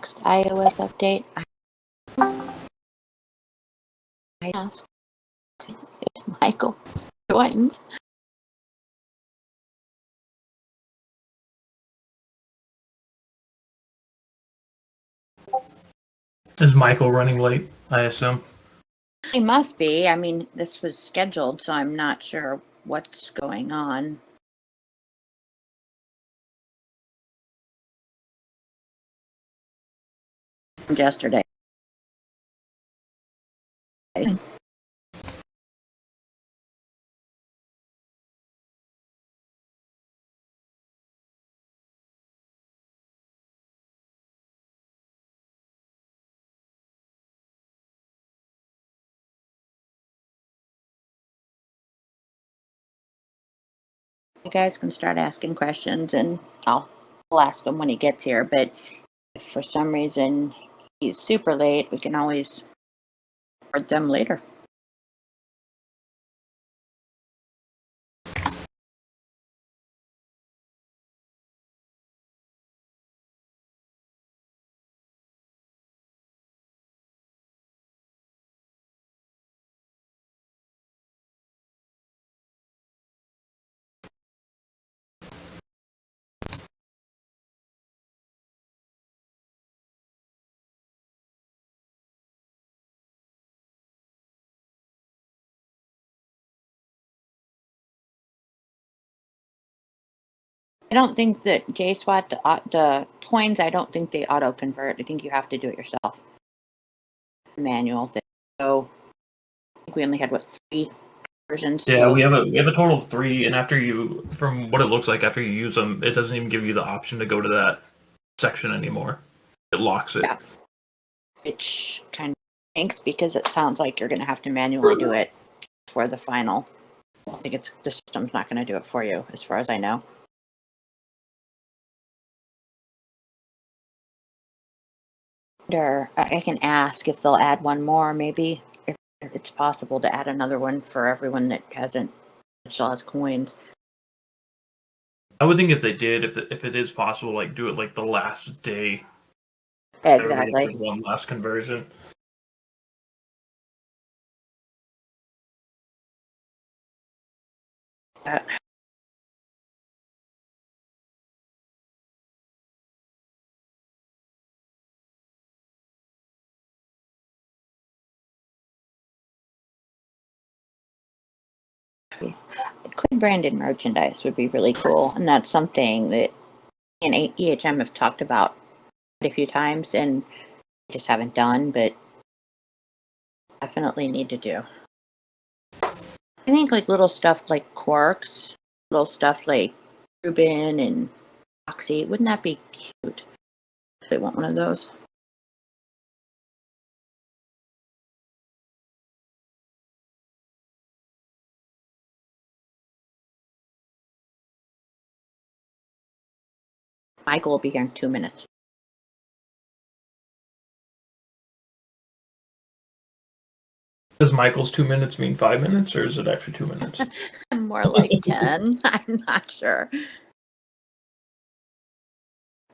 next iOS update, I asked if Michael joins. Is Michael running late, I assume? He must be. I mean, this was scheduled, so I'm not sure what's going on. Yesterday. You guys can start asking questions, and I'll ask him when he gets here. But if for some reason he's super late, we can always record them later. I don't think that JSWAT, the coins, I don't think they auto convert. I think you have to do it yourself. Manual thing. So I think we only had 3 versions. Yeah, so. we have a total of 3, and after you, from what it looks like, after you use them, it doesn't even give you the option to go to that section anymore. It locks it. Yeah. Which kind of stinks because it sounds like you're going to have to manually do it for the final. I think the system's not going to do it for you, as far as I know. Or I can ask if they'll add one more, maybe, if it's possible to add another one for everyone that still has coins. I would think if they did, if it is possible, like do it like the last day. Exactly. One last conversion. Quid branded merchandise would be really cool, and that's something that EHM have talked about a few times and just haven't done, but definitely need to do. I think like little stuff like Quarks, little stuff like Reuben and Foxy, wouldn't that be cute if they want one of those? Michael will be here in 2 minutes. Does Michael's 2 minutes mean 5 minutes, or is it actually 2 minutes? More like 10. I'm not sure.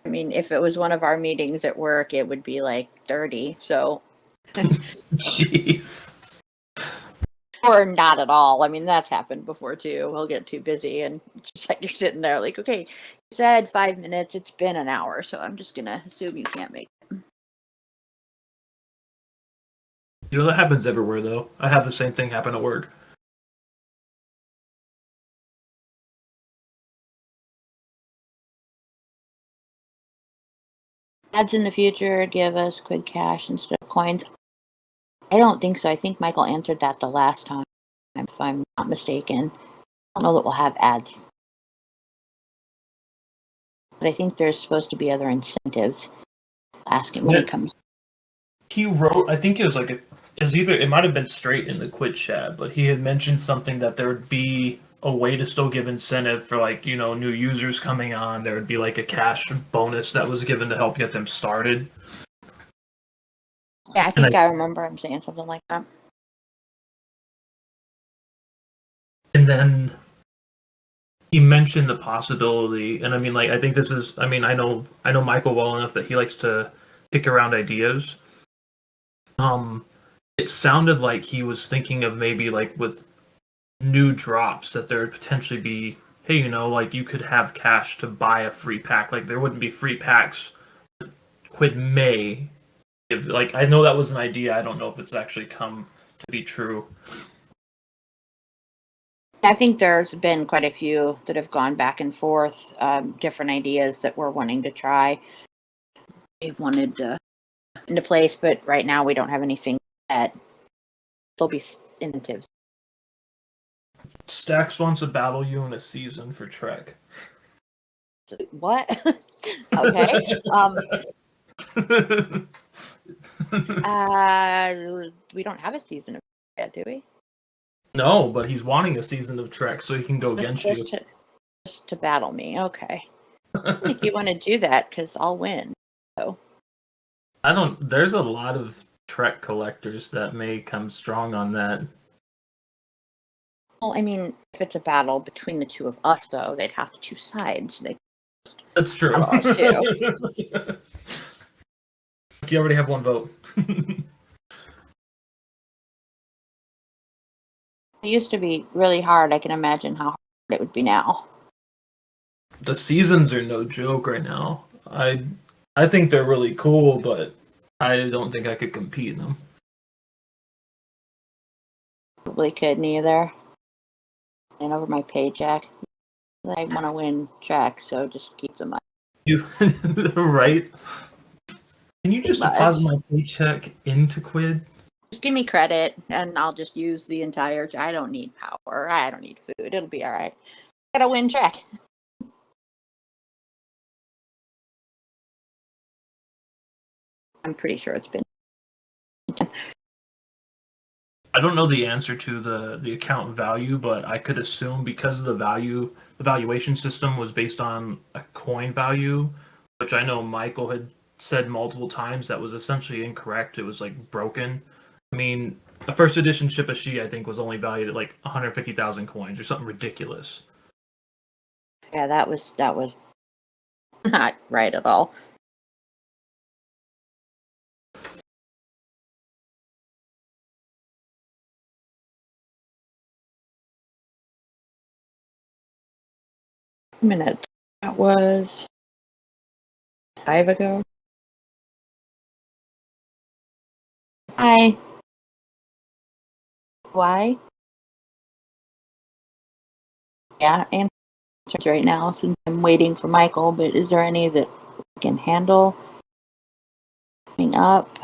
I mean, if it was one of our meetings at work, it would be like 30. So. Jeez. Or not at all. I mean, that's happened before too. He'll get too busy and just like you're sitting there like, okay, you said 5 minutes. It's been an hour. So I'm just going to assume you can't make it. You know, that happens everywhere, though. I have the same thing happen at work. Ads in the future give us Quid cash instead of coins. I don't think so. I think Michael answered that the last time, if I'm not mistaken. I don't know that we'll have ads. But I think there's supposed to be other incentives. Ask him when he comes. He wrote, I think it was like it might have been straight in the Quid chat, but he had mentioned something that there would be a way to still give incentive for like, you know, new users coming on. There would be like a cash bonus that was given to help get them started. Yeah, I think I remember him saying something like that. And then he mentioned the possibility, and I mean, like, I think this is, I mean, I know Michael well enough that he likes to kick around ideas. It sounded like he was thinking of maybe like with new drops that there would potentially be, hey, like you could have cash to buy a free pack. Like there wouldn't be free packs. Quid may give, like, I know that was an idea. I don't know if it's actually come to be true. I think there's been quite a few that have gone back and forth, different ideas that we're wanting to try. They wanted to into place, but right now we don't have anything that there'll be incentives. Stax wants to battle you in a season for Trek. What? Okay. We don't have a season of yet, do we? No, but he's wanting a season of Trek so he can go against you. Just to battle me. Okay. I think you want to do that because I'll win. So. There's a lot of Trek collectors that may come strong on that. Well, I mean, if it's a battle between the two of us, though, they'd have to choose sides. That's true. Us too. You already have one vote. It used to be really hard. I can imagine how hard it would be now. The seasons are no joke right now. I think they're really cool, but I don't think I could compete in them. Probably could neither. And over my paycheck. I want to win Trek, so just keep the money. You right? Can you just deposit my paycheck into Quid? Just give me credit, and I'll just use the entire. I don't need power. I don't need food. It'll be all right. Gotta win Trek. I'm pretty sure it's been. I don't know the answer to the account value, but I could assume because the valuation system was based on a coin value, which I know Michael had said multiple times that was essentially incorrect. It was like broken. I mean, a first edition Ship of She, I think, was only valued at like 150,000 coins or something ridiculous. Yeah, that was not right at all. A minute. That was 5 ago. Hi. Why? Yeah, answers right now since I'm waiting for Michael, but is there any that we can handle coming up?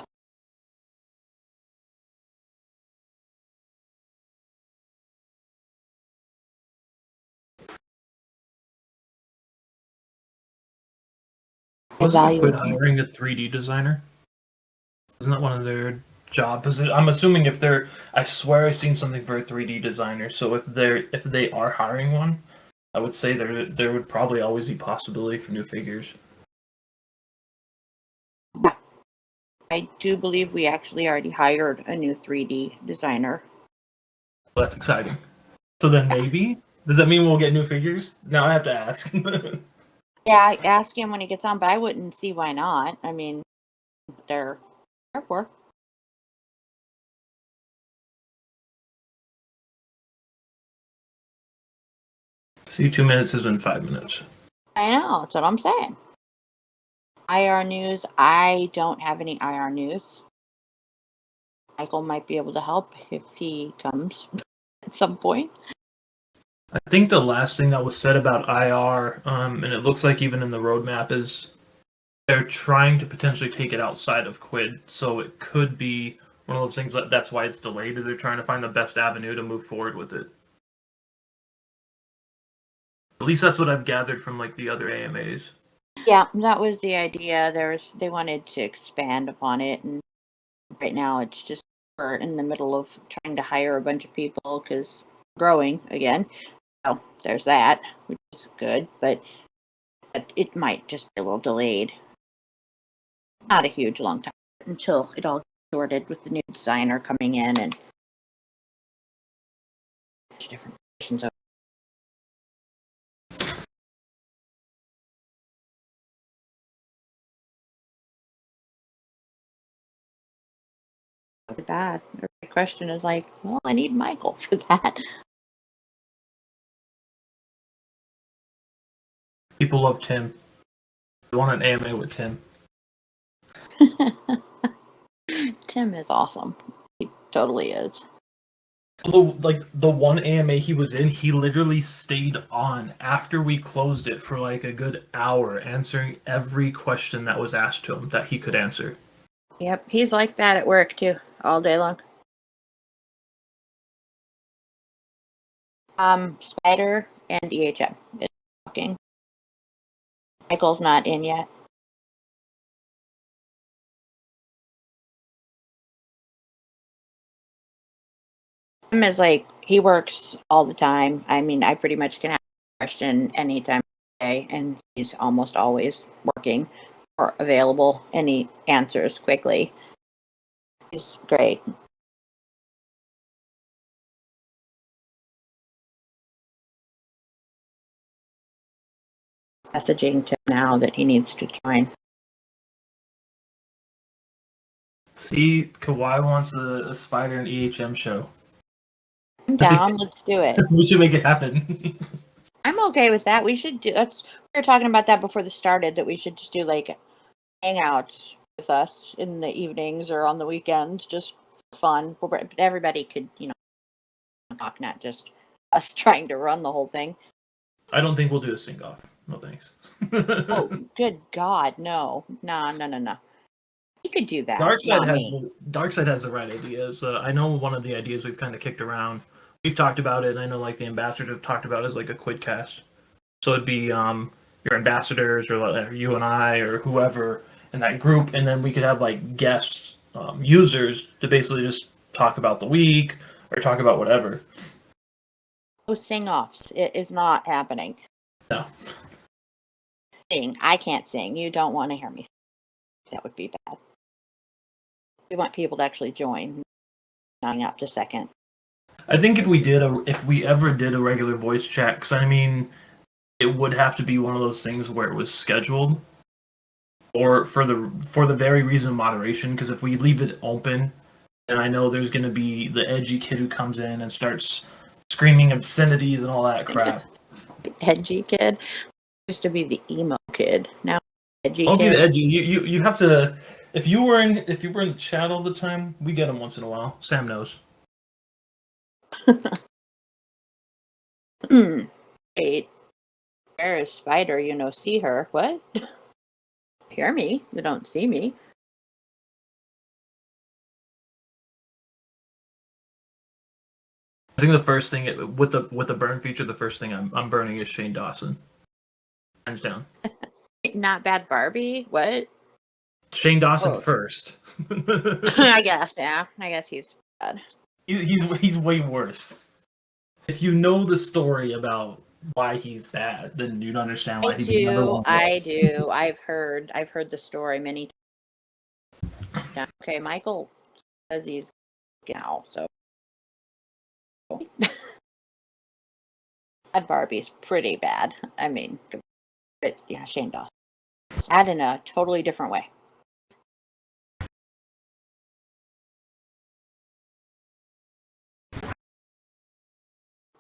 Wasn't Quid hiring a 3D designer? Isn't that one of their jobs? I'm assuming if they're, I swear I've seen something for a 3D designer. So if they are hiring one, I would say there would probably always be possibility for new figures. I do believe we actually already hired a new 3D designer. Well, that's exciting. So then maybe, does that mean we'll get new figures? Now I have to ask. Yeah, I asked him when he gets on, but I wouldn't see why not. I mean, they're for. See, 2 minutes has been 5 minutes. I know, that's what I'm saying. IR news. I don't have any IR news. Michael might be able to help if he comes at some point. I think the last thing that was said about IR, and it looks like even in the roadmap, is they're trying to potentially take it outside of Quid. So it could be one of those things that's why it's delayed, is they're trying to find the best avenue to move forward with it. At least that's what I've gathered from like the other AMAs. Yeah, that was the idea. They wanted to expand upon it, and right now it's just we're in the middle of trying to hire a bunch of people because growing again. So there's that, which is good, but it might just be a little delayed. Not a huge long time until it all gets sorted with the new designer coming in and different positions. bad. The question is like, well, I need Michael for that. People love Tim. They want an AMA with Tim. Tim is awesome. He totally is. Although, like, the one AMA he was in, he literally stayed on after we closed it for like a good hour, answering every question that was asked to him that he could answer. Yep, he's like that at work too, all day long. Spyder and EHM is talking. Michael's not in yet. Him is like, he works all the time. I mean, I pretty much can ask a question anytime of the day, and he's almost always working or available, and he answers quickly. He's great. Messaging to him now that he needs to join. See, Kawhi wants a Spyder and EHM show. I'm down. Let's do it. We should make it happen. I'm okay with that. We should do. We were talking about that before this started. That we should just do like hangouts with us in the evenings or on the weekends, just for fun. But everybody could, talk, not just us trying to run the whole thing. I don't think we'll do a sing off. No thanks. Oh, good God, no. You could do that. Darkside has the right ideas. I know one of the ideas we've kind of kicked around. We've talked about it, and I know like the ambassador have talked about it as like a Quid cast. So it'd be your ambassadors or you and I or whoever in that group, and then we could have like guest users to basically just talk about the week or talk about whatever. No sing-offs. It is not happening. No. Sing. I can't sing. You don't want to hear me sing. That would be bad. We want people to actually join. Signing up to second. I think if we ever did a regular voice chat, because I mean, it would have to be one of those things where it was scheduled, or for the very reason of moderation. Because if we leave it open, then I know there's going to be the edgy kid who comes in and starts screaming obscenities and all that crap. The edgy kid used to be the emo kid. Now edgy I'll kid. be the edgy. You have to. If you were in the chat all the time, we get them once in a while. Sam knows. Wait, where is Spyder? See her. What? Hear me? You don't see me. I think the first thing with the burn feature, the first thing I'm burning is Shane Dawson. Hands down. Not bad Barbie? What? Shane Dawson first. I guess, yeah. I guess he's bad. He's way worse. If you know the story about why he's bad, then you'd understand why he's number one. I do. I've heard the story many times. Okay, Michael says he's now, so Bad Barbie's pretty bad. I mean, but yeah, Shane Dawson. Bad in a totally different way.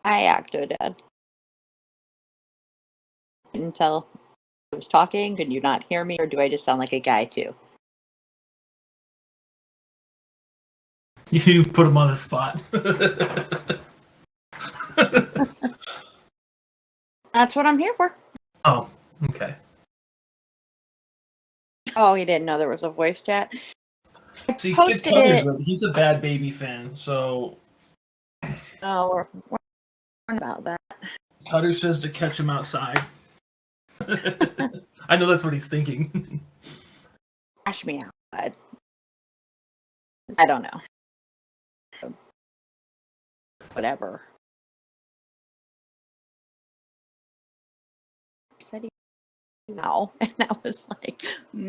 I acted dead. Didn't tell I was talking. Did you not hear me, or do I just sound like a guy too? You put him on the spot. That's what I'm here for. Oh, okay. Oh, he didn't know there was a voice chat. See, posted it. He's a Bad Baby fan, so. Oh, we're about that. Cutter says to catch him outside. I know that's what he's thinking. Catch me outside. I don't know. Whatever. He said he now, and that was like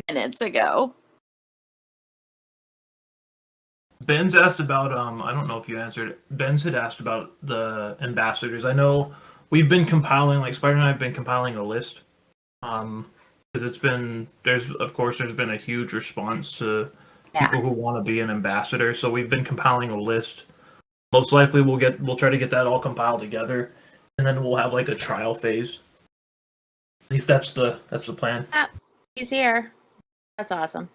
minutes ago. Ben's asked about I don't know if you answered. Ben's had asked about the ambassadors. I know we've been compiling, like Spyder and I have been compiling a list. Because there's been a huge response to people who want to be an ambassador. So we've been compiling a list. Most likely we'll try to get that all compiled together, and then we'll have like a trial phase. At least that's the plan. He's here. That's awesome.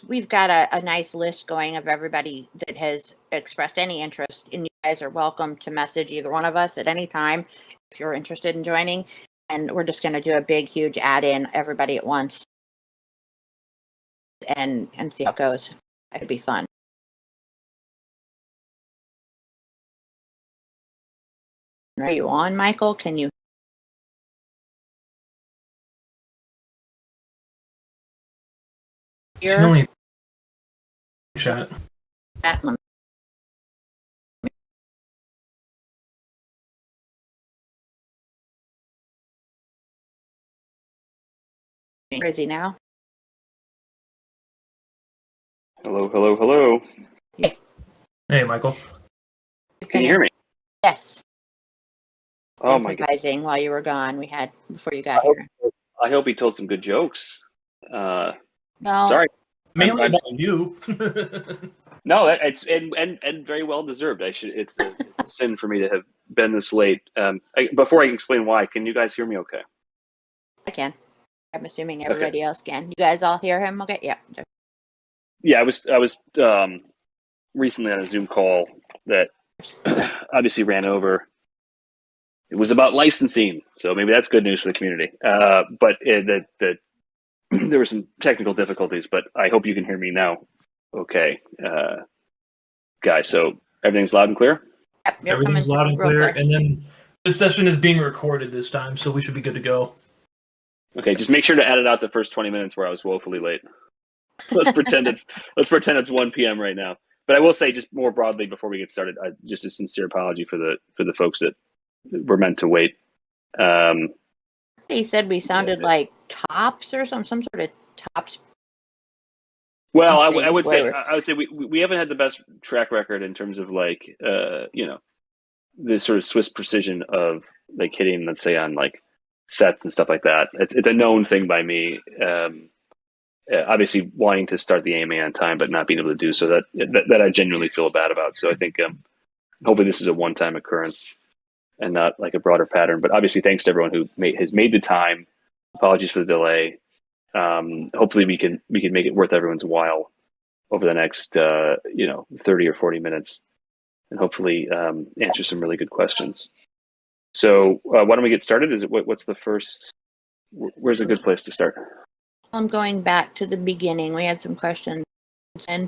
We've got a nice list going of everybody that has expressed any interest, and you guys are welcome to message either one of us at any time if you're interested in joining. And we're just going to do a big, huge add-in, everybody at once, and see how it goes. It'd be fun. Are you on, Michael? Can you? Hear? Chat. Where is he now? Hello. Hey, Michael. Can you hear me? Yes. Oh my God. Improvising while you were gone. Before you got here. I hope he told some good jokes. No. Sorry. Mainly about you. No, it's and very well deserved. It's a sin for me to have been this late. Before I explain why, can you guys hear me okay? I can. I'm assuming everybody else can. You guys all hear him? Okay. Yeah. Yeah, I was recently on a Zoom call that obviously ran over. It was about licensing, so maybe that's good news for the community. But there were some technical difficulties, but I hope you can hear me now. Okay, guys. So everything's loud and clear. Yep, everything's loud and clear. And then this session is being recorded this time, so we should be good to go. Okay, just make sure to edit out the first 20 minutes where I was woefully late. Let's pretend it's 1 p.m. right now. But I will say, just more broadly before we get started, just a sincere apology for the folks that were meant to wait. He said we sounded like tops or some sort of tops. Well, I would say we haven't had the best track record in terms of like the sort of Swiss precision of like hitting, let's say, on like sets and stuff like that. It's a known thing by me. Obviously, wanting to start the AMA on time, but not being able to do so, that I genuinely feel bad about. So I think hopefully this is a one-time occurrence and not like a broader pattern. But obviously, thanks to everyone who has made the time. Apologies for the delay. Hopefully, we can make it worth everyone's while over the next 30 or 40 minutes, and hopefully answer some really good questions. So why don't we get started? What's the first? Where's a good place to start? I'm going back to the beginning. We had some questions. And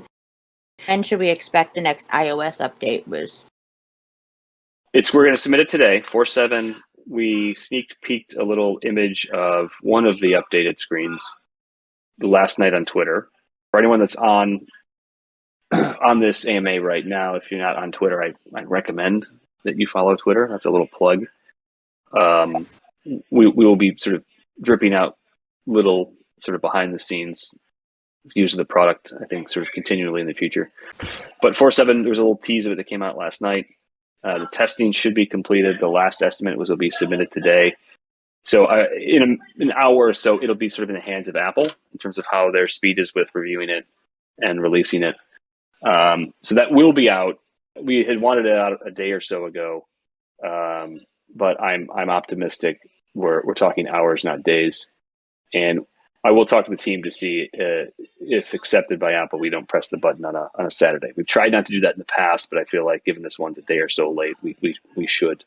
when should we expect the next iOS update? We're going to submit it today, 4.7. We sneak peeked a little image of one of the updated screens last night on Twitter. For anyone that's on this AMA right now, if you're not on Twitter, I recommend that you follow Twitter. That's a little plug. We will be sort of dripping out little sort of behind the scenes views of the product, I think, sort of continually in the future. But 4.7, there was a little tease of it that came out last night. The testing should be completed. The last estimate will be submitted today. So in an hour or so, it'll be sort of in the hands of Apple in terms of how their speed is with reviewing it and releasing it. So that will be out. We had wanted it out a day or so ago, but I'm optimistic. We're talking hours, not days. And I will talk to the team to see if accepted by Apple, we don't press the button on a Saturday. We've tried not to do that in the past, but I feel like given this one's a day or so late, we should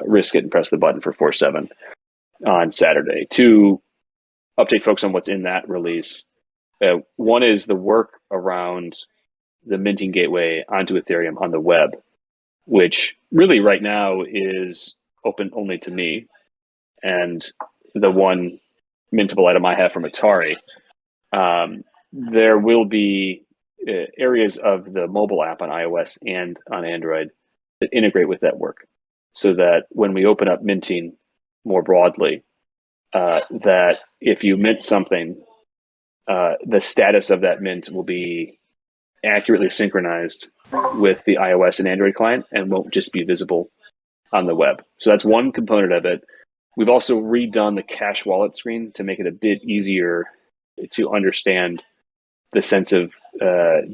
risk it and press the button for 4.7 on Saturday. To update folks on what's in that release. One is the work around the minting gateway onto Ethereum on the web, which really right now is open only to me and the one mintable item I have from Atari. There will be areas of the mobile app on iOS and on Android that integrate with that work, so that when we open up minting more broadly, that if you mint something, the status of that mint will be accurately synchronized with the iOS and Android client and won't just be visible on the web. So that's one component of it. We've also redone the cash wallet screen to make it a bit easier to understand the sense of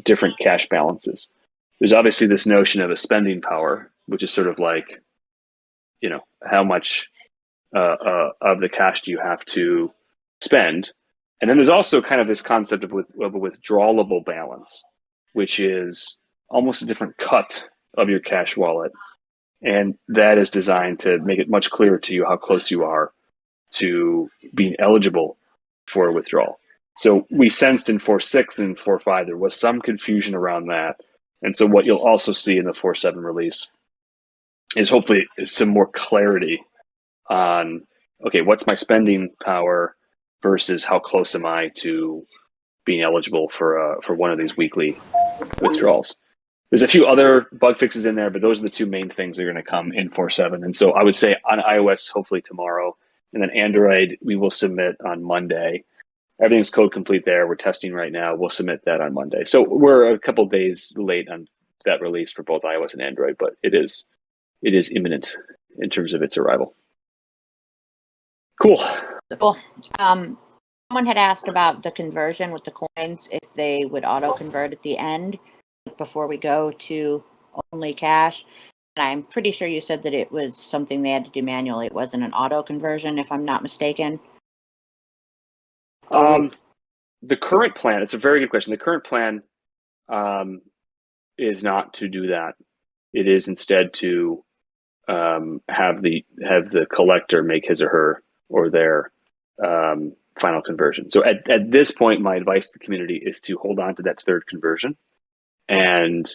different cash balances. There's obviously this notion of a spending power, which is sort of like, how much of the cash do you have to spend? And then there's also kind of this concept of a withdrawable balance, which is almost a different cut of your cash wallet. And that is designed to make it much clearer to you how close you are to being eligible for a withdrawal. So we sensed in 4.6 and 4.5, there was some confusion around that. And so what you'll also see in the 4.7 release is hopefully some more clarity on, okay, what's my spending power versus how close am I to being eligible for one of these weekly withdrawals. There's a few other bug fixes in there, but those are the two main things that are going to come in 4.7. And so I would say on iOS, hopefully tomorrow, and then Android, we will submit on Monday. Everything's code complete there. We're testing right now. We'll submit that on Monday. So we're a couple days late on that release for both iOS and Android, but it is imminent in terms of its arrival. Cool. Cool. Someone had asked about the conversion with the coins, if they would auto convert at the end before we go to only cash. And I'm pretty sure you said that it was something they had to do manually. It wasn't an auto conversion, if I'm not mistaken. The current plan, it's a very good question. The current plan is not to do that. It is instead to have the collector make his or her or their final conversion. So at this point, my advice to the community is to hold on to that third conversion and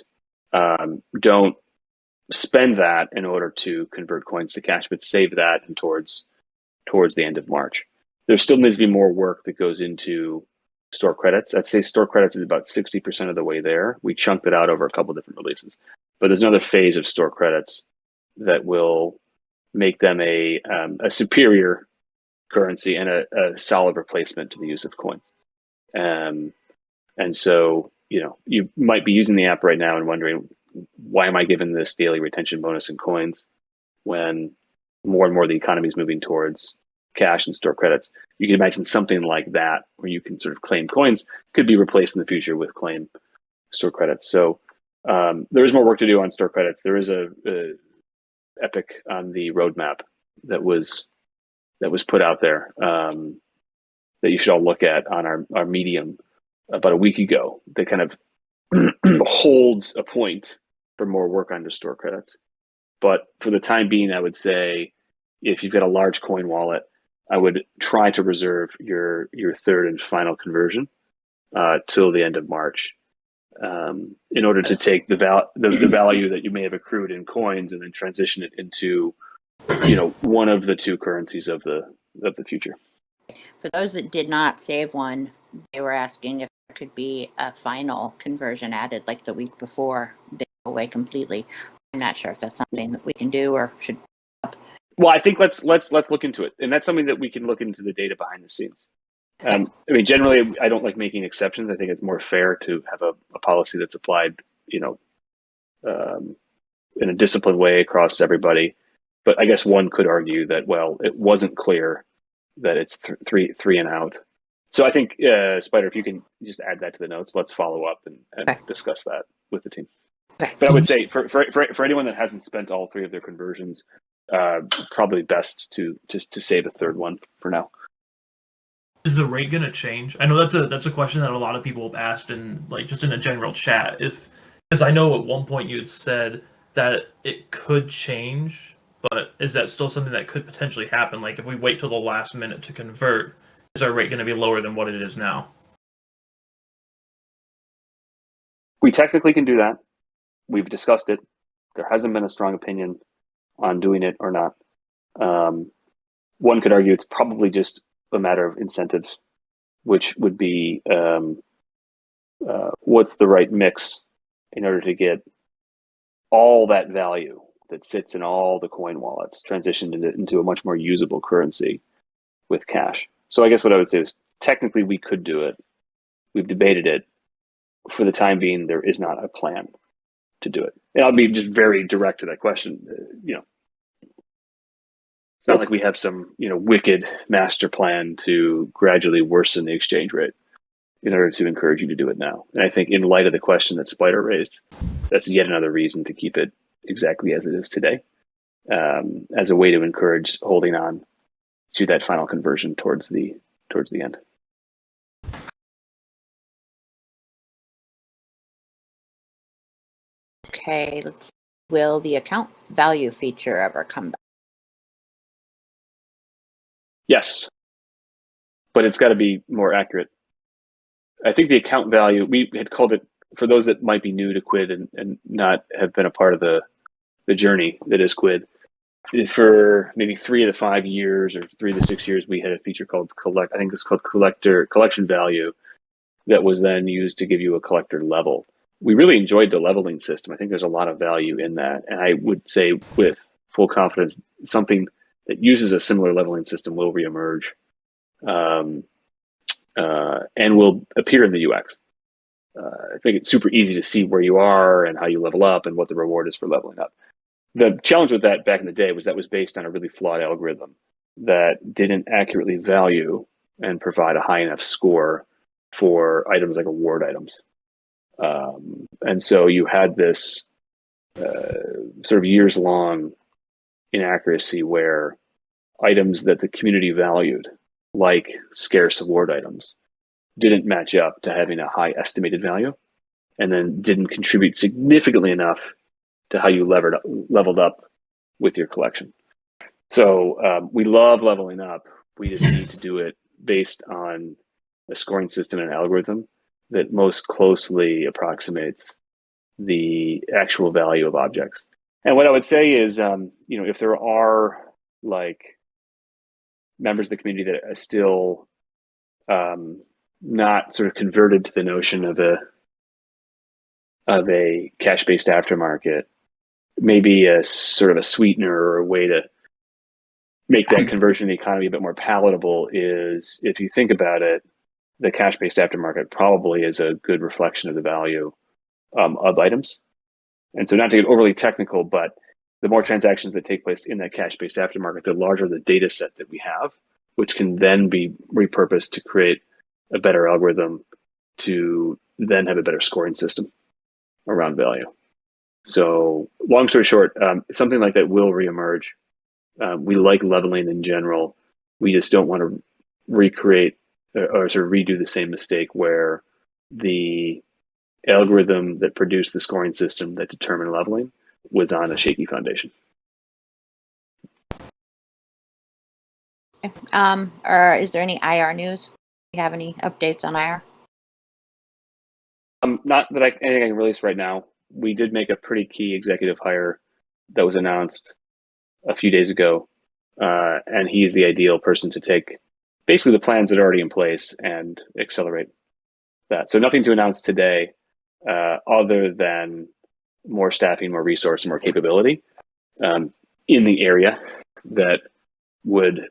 don't spend that in order to convert coins to cash, but save that and towards the end of March. There still needs to be more work that goes into store credits. I'd say store credits is about 60% of the way there. We chunked it out over a couple different releases, but there's another phase of store credits that will make them a superior currency and a solid replacement to the use of coins. And so, you might be using the app right now and wondering, why am I given this daily retention bonus in coins when more and more the economy is moving towards cash and store credits? You can imagine something like that where you can sort of claim coins could be replaced in the future with claim store credits. So there is more work to do on store credits. There is a epic on the roadmap that was put out there that you should all look at on our Medium about a week ago that kind of holds a point for more work on the store credits. But for the time being, I would say if you've got a large coin wallet, I would try to reserve your third and final conversion till the end of March in order to take the value that you may have accrued in coins and then transition it into one of the two currencies of the future. For those that did not save one, they were asking if there could be a final conversion added like the week before they go away completely. I'm not sure if that's something that we can do or should. Well, I think let's look into it, and that's something that we can look into the data behind the scenes. I mean, generally, I don't like making exceptions. I think it's more fair to have a policy that's applied, in a disciplined way across everybody. But I guess one could argue that, well, it wasn't clear that it's three and out. So I think, Spyder, if you can just add that to the notes, let's follow up and discuss that with the team. Okay. But I would say for anyone that hasn't spent all three of their conversions, probably best to save a third one for now. Is the rate going to change? I know that's a question that a lot of people have asked in just in a general chat. Because I know at one point you had said that it could change, but is that still something that could potentially happen? Like if we wait till the last minute to convert, is our rate going to be lower than what it is now? We technically can do that. We've discussed it. There hasn't been a strong opinion on doing it or not. One could argue it's probably just a matter of incentives, which would be what's the right mix in order to get all that value that sits in all the coin wallets transitioned into a much more usable currency with cash. So I guess what I would say is technically we could do it. We've debated it. For the time being, there is not a plan to do it. And I'll be just very direct to that question. It's not like we have some, wicked master plan to gradually worsen the exchange rate. in order to encourage you to do it now. And I think in light of the question that Spyder raised, that's yet another reason to keep it exactly as it is today, as a way to encourage holding on to that final conversion towards the end. Okay, let's see. Will the account value feature ever come back? Yes, but it's got to be more accurate. I think the account value, we had called it, for those that might be new to Quid and not have been a part of the journey that is Quid, for maybe 3 of the 5 years or 3 of the 6 years, we had a feature called collect. I think it's called collection value, that was then used to give you a collector level. We really enjoyed the leveling system. I think there's a lot of value in that. And I would say with full confidence, something that uses a similar leveling system will reemerge, and will appear in the UX. I think it's super easy to see where you are and how you level up and what the reward is for leveling up. The challenge with that back in the day was that was based on a really flawed algorithm that didn't accurately value and provide a high enough score for items like award items. And so you had this sort of years-long inaccuracy where items that the community valued, like scarce award items, didn't match up to having a high estimated value, and then didn't contribute significantly enough to how you leveled up with your collection. So we love leveling up. We just need to do it based on a scoring system and an algorithm that most closely approximates the actual value of objects. And what I would say is, if there are like members of the community that are still not sort of converted to the notion of a cash-based aftermarket, maybe a sort of a sweetener or a way to make that conversion in the economy a bit more palatable is, if you think about it, the cash-based aftermarket probably is a good reflection of the value of items. And so, not to get overly technical, but the more transactions that take place in that cash-based aftermarket, the larger the data set that we have, which can then be repurposed to create a better algorithm to then have a better scoring system around value. So, long story short, something like that will reemerge. We like leveling in general. We just don't want to recreate or sort of redo the same mistake where the algorithm that produced the scoring system that determined leveling was on a shaky foundation. Okay. Or is there any IR news? Do you have any updates on IR? Not that anything I can release right now. We did make a pretty key executive hire that was announced a few days ago, and he is the ideal person to take basically the plans that are already in place and accelerate that. So nothing to announce today, other than more staffing, more resource, and more capability in the area that would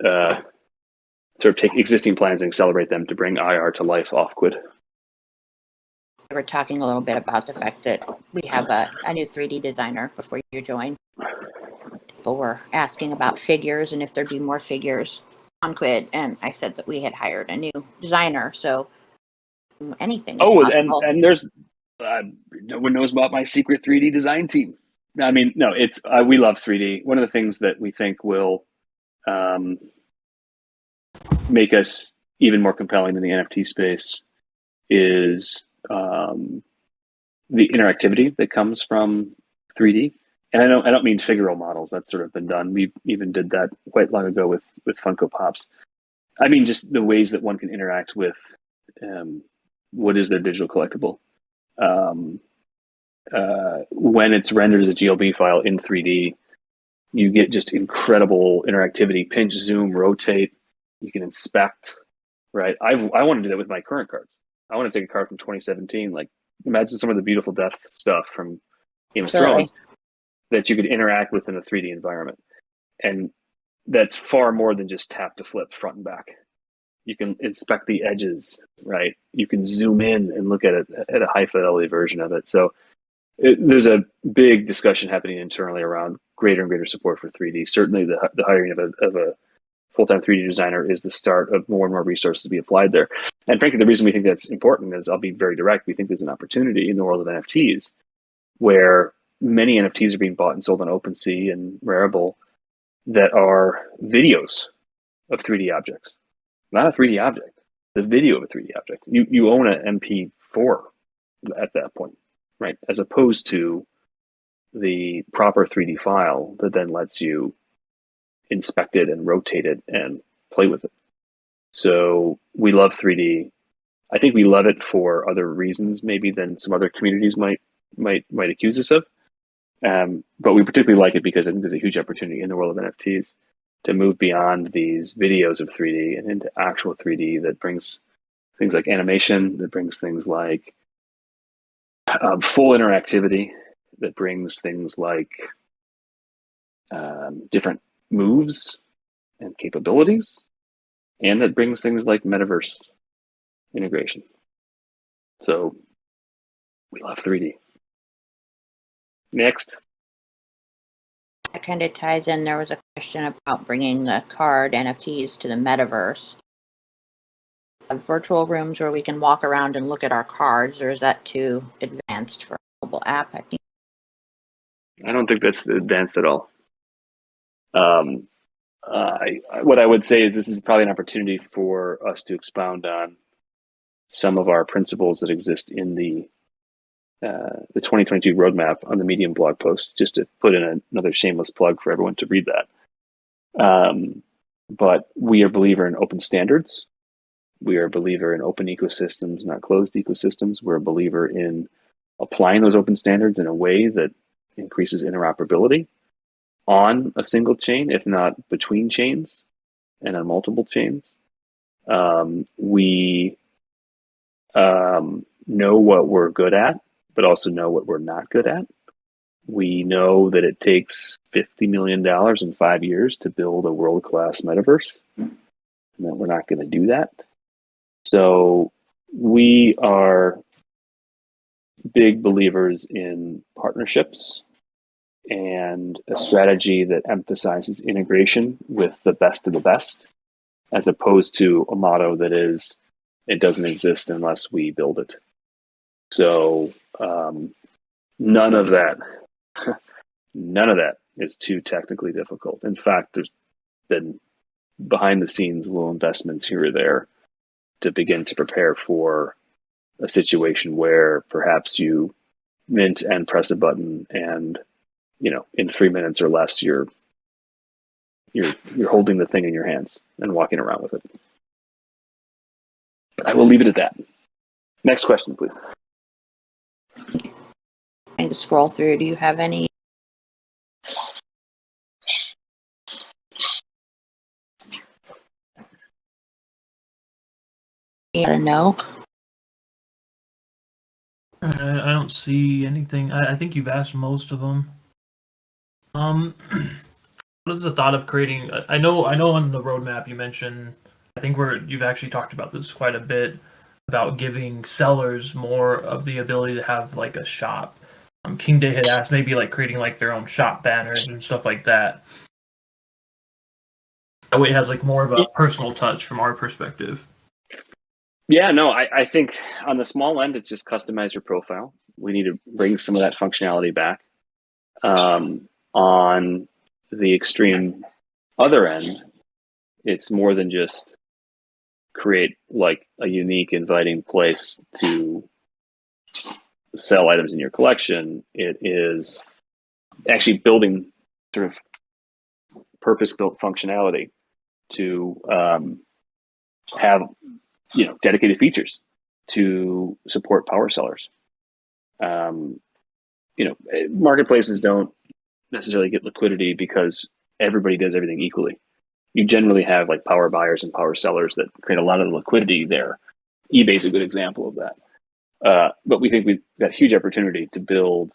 sort of take existing plans and accelerate them to bring IR to life off Quid. We were talking a little bit about the fact that we have a new 3D designer before you joined. People were asking about figures and if there'd be more figures on Quid, and I said that we had hired a new designer, so anything is possible. And there's no one knows about my secret 3D design team. I mean, no, it's we love 3D. One of the things that we think will make us even more compelling in the NFT space is the interactivity that comes from 3D. And I don't mean figural models. That's sort of been done. We even did that quite long ago with Funko Pops. I mean, just the ways that one can interact with what is their digital collectible. When it's rendered as a GLB file in 3D, you get just incredible interactivity. Pinch, zoom, rotate. You can inspect. Right. I want to do that with my current cards. I want to take a card from 2017. Like, imagine some of the beautiful death stuff from Game of Thrones that you could interact with in a 3D environment. And that's far more than just tap to flip front and back. You can inspect the edges, right? You can zoom in and look at it at a high fidelity version of it. So there's a big discussion happening internally around greater and greater support for 3D. Certainly the hiring of a full-time 3D designer is the start of more and more resources to be applied there. And frankly, the reason we think that's important is, I'll be very direct, we think there's an opportunity in the world of NFTs where many NFTs are being bought and sold on OpenSea and Rarible that are videos of 3D objects. Not a 3D object, the video of a 3D object. You own an MP4 at that point, right? As opposed to the proper 3D file that then lets you inspect it and rotate it and play with it. So we love 3D. I think we love it for other reasons maybe than some other communities might accuse us of. But we particularly like it because I think there's a huge opportunity in the world of NFTs to move beyond these videos of 3D and into actual 3D that brings things like animation, that brings things like full interactivity, that brings things like different moves and capabilities, and that brings things like metaverse integration. So we love 3D. Next. That kind of ties in. There was a question about bringing the card NFTs to the metaverse. Virtual rooms where we can walk around and look at our cards, or is that too advanced for a mobile app? I think. I don't think that's advanced at all. What I would say is this is probably an opportunity for us to expound on some of our principles that exist in the 2022 roadmap on the Medium blog post, just to put in another shameless plug for everyone to read that. But we are a believer in open standards. We are a believer in open ecosystems, not closed ecosystems. We're a believer in applying those open standards in a way that increases interoperability on a single chain, if not between chains and on multiple chains. We know what we're good at, but also know what we're not good at. We know that it takes $50 million in 5 years to build a world-class metaverse, and that we're not going to do that. So we are big believers in partnerships and a strategy that emphasizes integration with the best of the best, as opposed to a motto that is, it doesn't exist unless we build it. So none of that is too technically difficult. In fact, there's been behind the scenes little investments here or there to begin to prepare for a situation where perhaps you mint and press a button and, in 3 minutes or less, you're holding the thing in your hands and walking around with it. But I will leave it at that. Next question, please. Trying to scroll through. Do you have any? No. I don't see anything. I think you've asked most of them. What is the thought of creating? I know on the roadmap you mentioned. I think you've actually talked about this quite a bit, about giving sellers more of the ability to have like a shop. King Day had asked maybe like creating like their own shop banners and stuff like that. That way it has like more of a personal touch from our perspective. Yeah, no, I think on the small end, it's just customize your profile. We need to bring some of that functionality back. On the extreme other end, it's more than just create like a unique, inviting place to sell items in your collection. It is actually building sort of purpose-built functionality to have dedicated features to support power sellers. Marketplaces don't necessarily get liquidity because everybody does everything equally. You generally have like power buyers and power sellers that create a lot of the liquidity there. eBay's a good example of that. But we think we've got a huge opportunity to build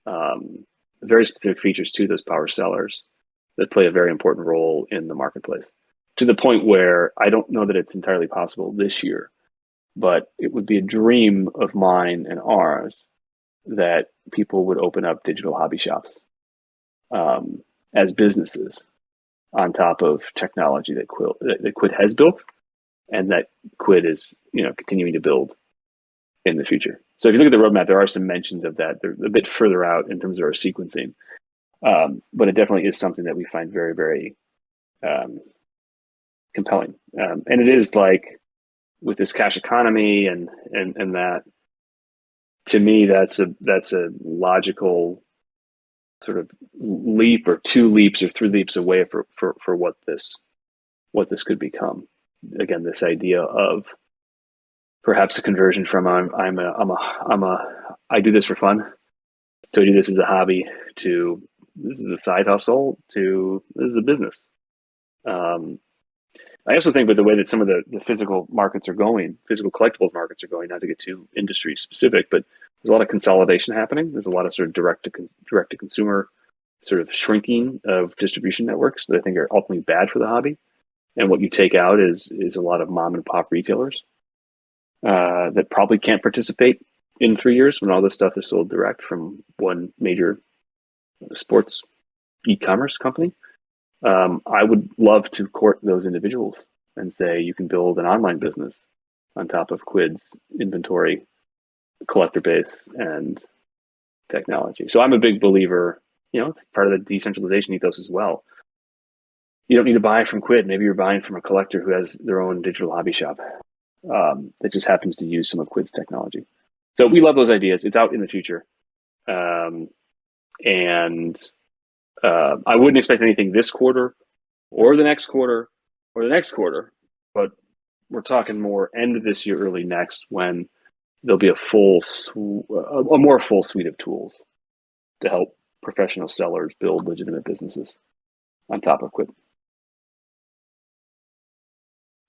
very specific features to those power sellers that play a very important role in the marketplace, to the point where I don't know that it's entirely possible this year, but it would be a dream of mine and ours that people would open up digital hobby shops as businesses on top of technology that Quid has built, and that Quid is continuing to build in the future. So if you look at the roadmap, there are some mentions of that. They're a bit further out in terms of our sequencing, but it definitely is something that we find very, very compelling. And it is like with this cash economy and that, to me, that's a logical sort of leap or 2 leaps or 3 leaps away for what this could become. Again, this idea of perhaps a conversion from I do this for fun to I do this as a hobby to this is a side hustle to this is a business. I also think with the way that some of the physical markets are going, physical collectibles markets are going, not to get too industry specific, but there's a lot of consolidation happening. There's a lot of sort of direct to consumer sort of shrinking of distribution networks that I think are ultimately bad for the hobby. And what you take out is a lot of mom and pop retailers that probably can't participate in 3 years when all this stuff is sold direct from one major sports e-commerce company. I would love to court those individuals and say you can build an online business on top of Quid's inventory, collector base, and technology. So I'm a big believer, it's part of the decentralization ethos as well. You don't need to buy from Quid. Maybe you're buying from a collector who has their own digital hobby shop that just happens to use some of Quid's technology. So we love those ideas. It's out in the future. I wouldn't expect anything this quarter or the next quarter or the next quarter, but we're talking more end of this year, early next, when there'll be a more full suite of tools to help professional sellers build legitimate businesses on top of Quid.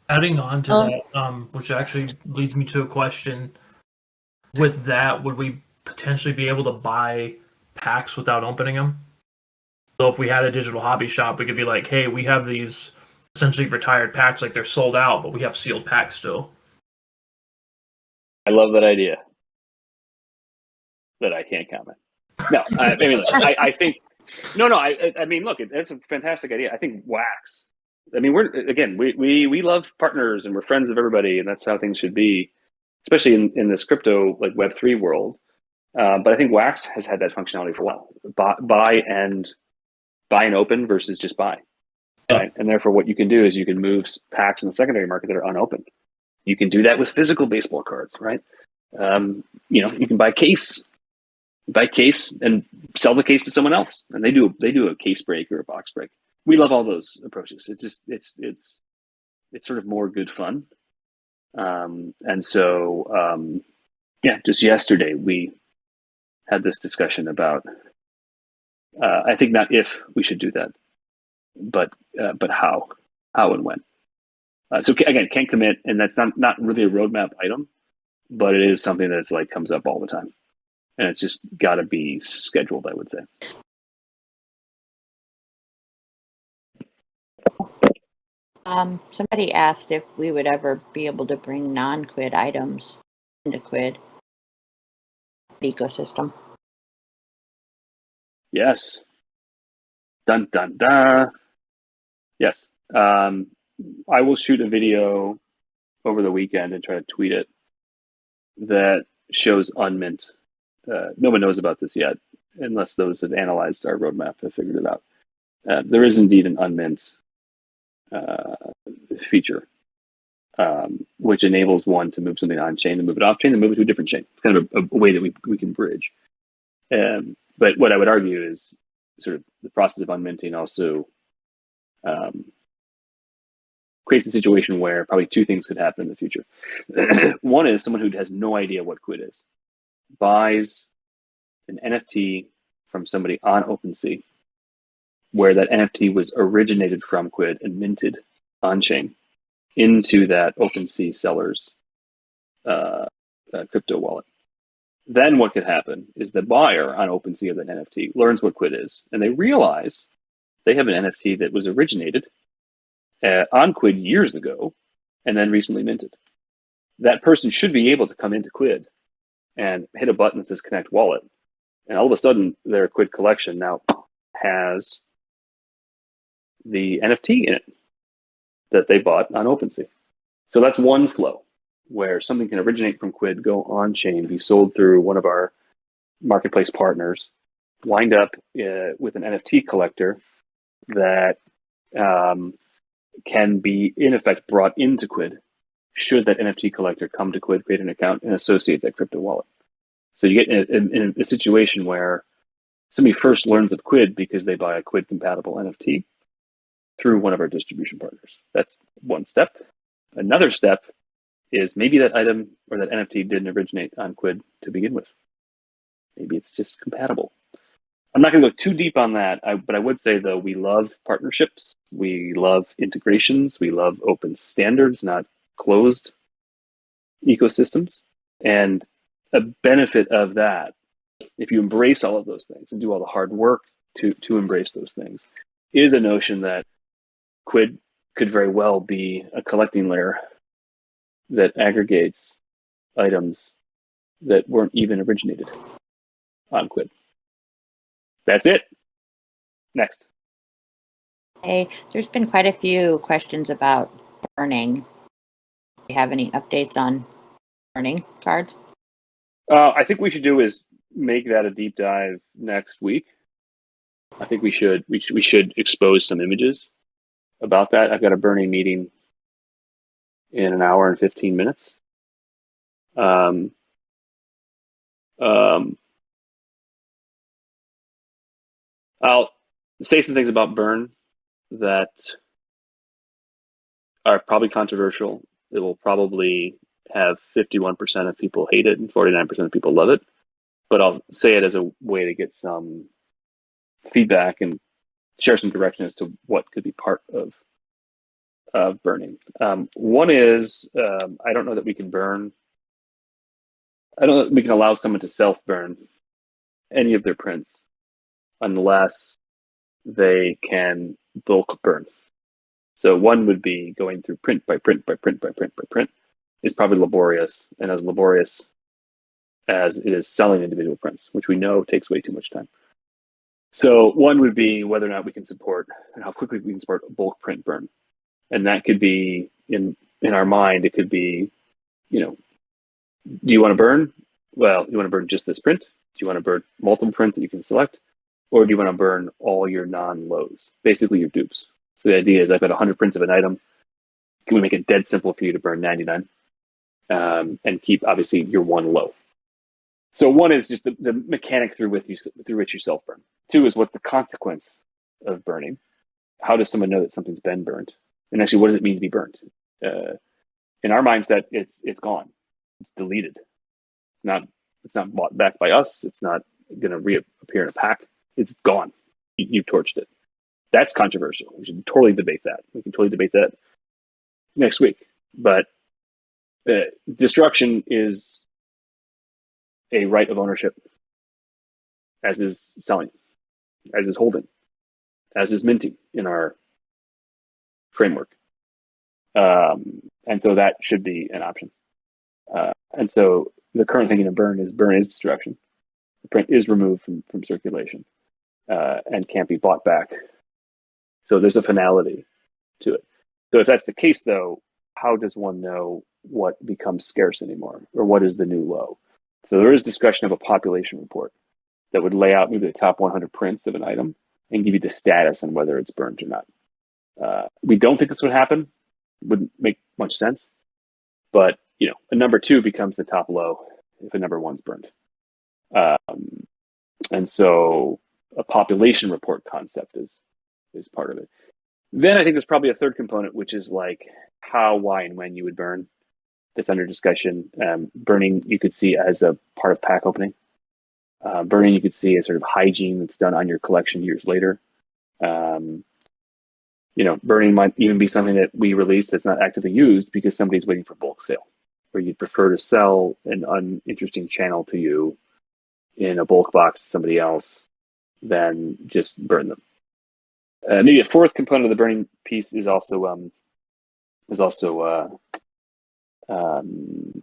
Adding on to that, which actually leads me to a question. With that, would we potentially be able to buy packs without opening them? So if we had a digital hobby shop, we could be like, hey, we have these essentially retired packs, like they're sold out, but we have sealed packs still. I love that idea, but I can't comment. No, I mean, I think, no, I mean, look, that's a fantastic idea. I think wax. I mean, we love partners and we're friends of everybody, and that's how things should be, especially in this crypto, like Web3 world. But I think wax has had that functionality for a while. Buy and open versus just buy. Right? And therefore, what you can do is you can move packs in the secondary market that are unopened. You can do that with physical baseball cards, right? You can buy case and sell the case to someone else, and they do a case break or a box break. We love all those approaches. It's just it's sort of more good fun. And so just yesterday we had this discussion about I think not if we should do that, but how and when. So again, can't commit, and that's not really a roadmap item, but it is something that's like comes up all the time, and it's just got to be scheduled, I would say. Somebody asked if we would ever be able to bring non-Quid items into Quid ecosystem. Yes. Dun dun dun. Yes. I will shoot a video over the weekend and try to tweet it that shows unmint. No one knows about this yet, unless those that analyzed our roadmap have figured it out. There is indeed an unmint feature, which enables one to move something on chain and move it off chain and move it to a different chain. It's kind of a way that we can bridge. But what I would argue is sort of the process of unminting also creates a situation where probably 2 things could happen in the future. One is someone who has no idea what Quid is buys an NFT from somebody on OpenSea, where that NFT was originated from Quid and minted on chain into that OpenSea seller's crypto wallet. Then what could happen is the buyer on OpenSea of that NFT learns what Quid is, and they realize they have an NFT that was originated on Quid years ago and then recently minted. That person should be able to come into Quid and hit a button that says connect wallet, and all of a sudden their Quid collection now has the NFT in it that they bought on OpenSea. So that's one flow where something can originate from Quid, go on chain, be sold through one of our marketplace partners, wind up with an NFT collector that can be, in effect, brought into Quid should that NFT collector come to Quid, create an account, and associate that crypto wallet. So you get in a situation where somebody first learns of Quid because they buy a Quid compatible NFT through one of our distribution partners. That's one step. Another step is maybe that item or that NFT didn't originate on Quid to begin with. Maybe it's just compatible. I'm not going to go too deep on that, but I would say, though, we love partnerships. We love integrations. We love open standards, not closed ecosystems. And a benefit of that, if you embrace all of those things and do all the hard work to embrace those things, is a notion that Quid could very well be a collecting layer that aggregates items that weren't even originated on Quid. That's it. Next. Hey, there's been quite a few questions about burning. Do you have any updates on burning cards? I think we should do is make that a deep dive next week. I think we should expose some images about that. I've got a burning meeting in an hour and 15 minutes. I'll say some things about burn that are probably controversial. It will probably have 51% of people hate it and 49% of people love it. But I'll say it as a way to get some feedback and share some direction as to what could be part of burning. One is, I don't know that we can burn. I don't know that we can allow someone to self-burn any of their prints unless they can bulk burn. So one would be going through print by print by print by print by print is probably laborious, and as laborious as it is selling individual prints, which we know takes way too much time. So one would be whether or not we can support and how quickly we can support bulk print burn. And that could be in our mind, it could be, do you want to burn? Well, you want to burn just this print? Do you want to burn multiple prints that you can select? Or do you want to burn all your non-lows, basically your dupes? So the idea is I've got 100 prints of an item. Can we make it dead simple for you to burn 99 and keep, obviously, your one low? So one is just the mechanic through which you self-burn. Two is what's the consequence of burning? How does someone know that something's been burned? And actually, what does it mean to be burnt? In our mindset, it's gone. It's deleted. It's not bought back by us. It's not going to reappear in a pack. It's gone. You've torched it. That's controversial. We should totally debate that. We can totally debate that next week. But destruction is a right of ownership, as is selling, as is holding, as is minting in our framework. And so that should be an option. And so the current thinking of burn is destruction. The print is removed from circulation and can't be bought back. So there's a finality to it. So if that's the case, though, how does one know what becomes scarce anymore, or what is the new low? So there is discussion of a population report that would lay out maybe the top 100 prints of an item and give you the status on whether it's burnt or not. We don't think this would happen. Wouldn't make much sense. But, a number 2 becomes the top low if a number 1's burnt. And so a population report concept is part of it. Then I think there's probably a third component, which is like how, why, and when you would burn. That's under discussion. Burning you could see as a part of pack opening. Burning you could see as sort of hygiene that's done on your collection years later. Burning might even be something that we release that's not actively used because somebody's waiting for bulk sale, or you'd prefer to sell an uninteresting channel to you in a bulk box to somebody else than just burn them. Maybe a fourth component of the burning piece is also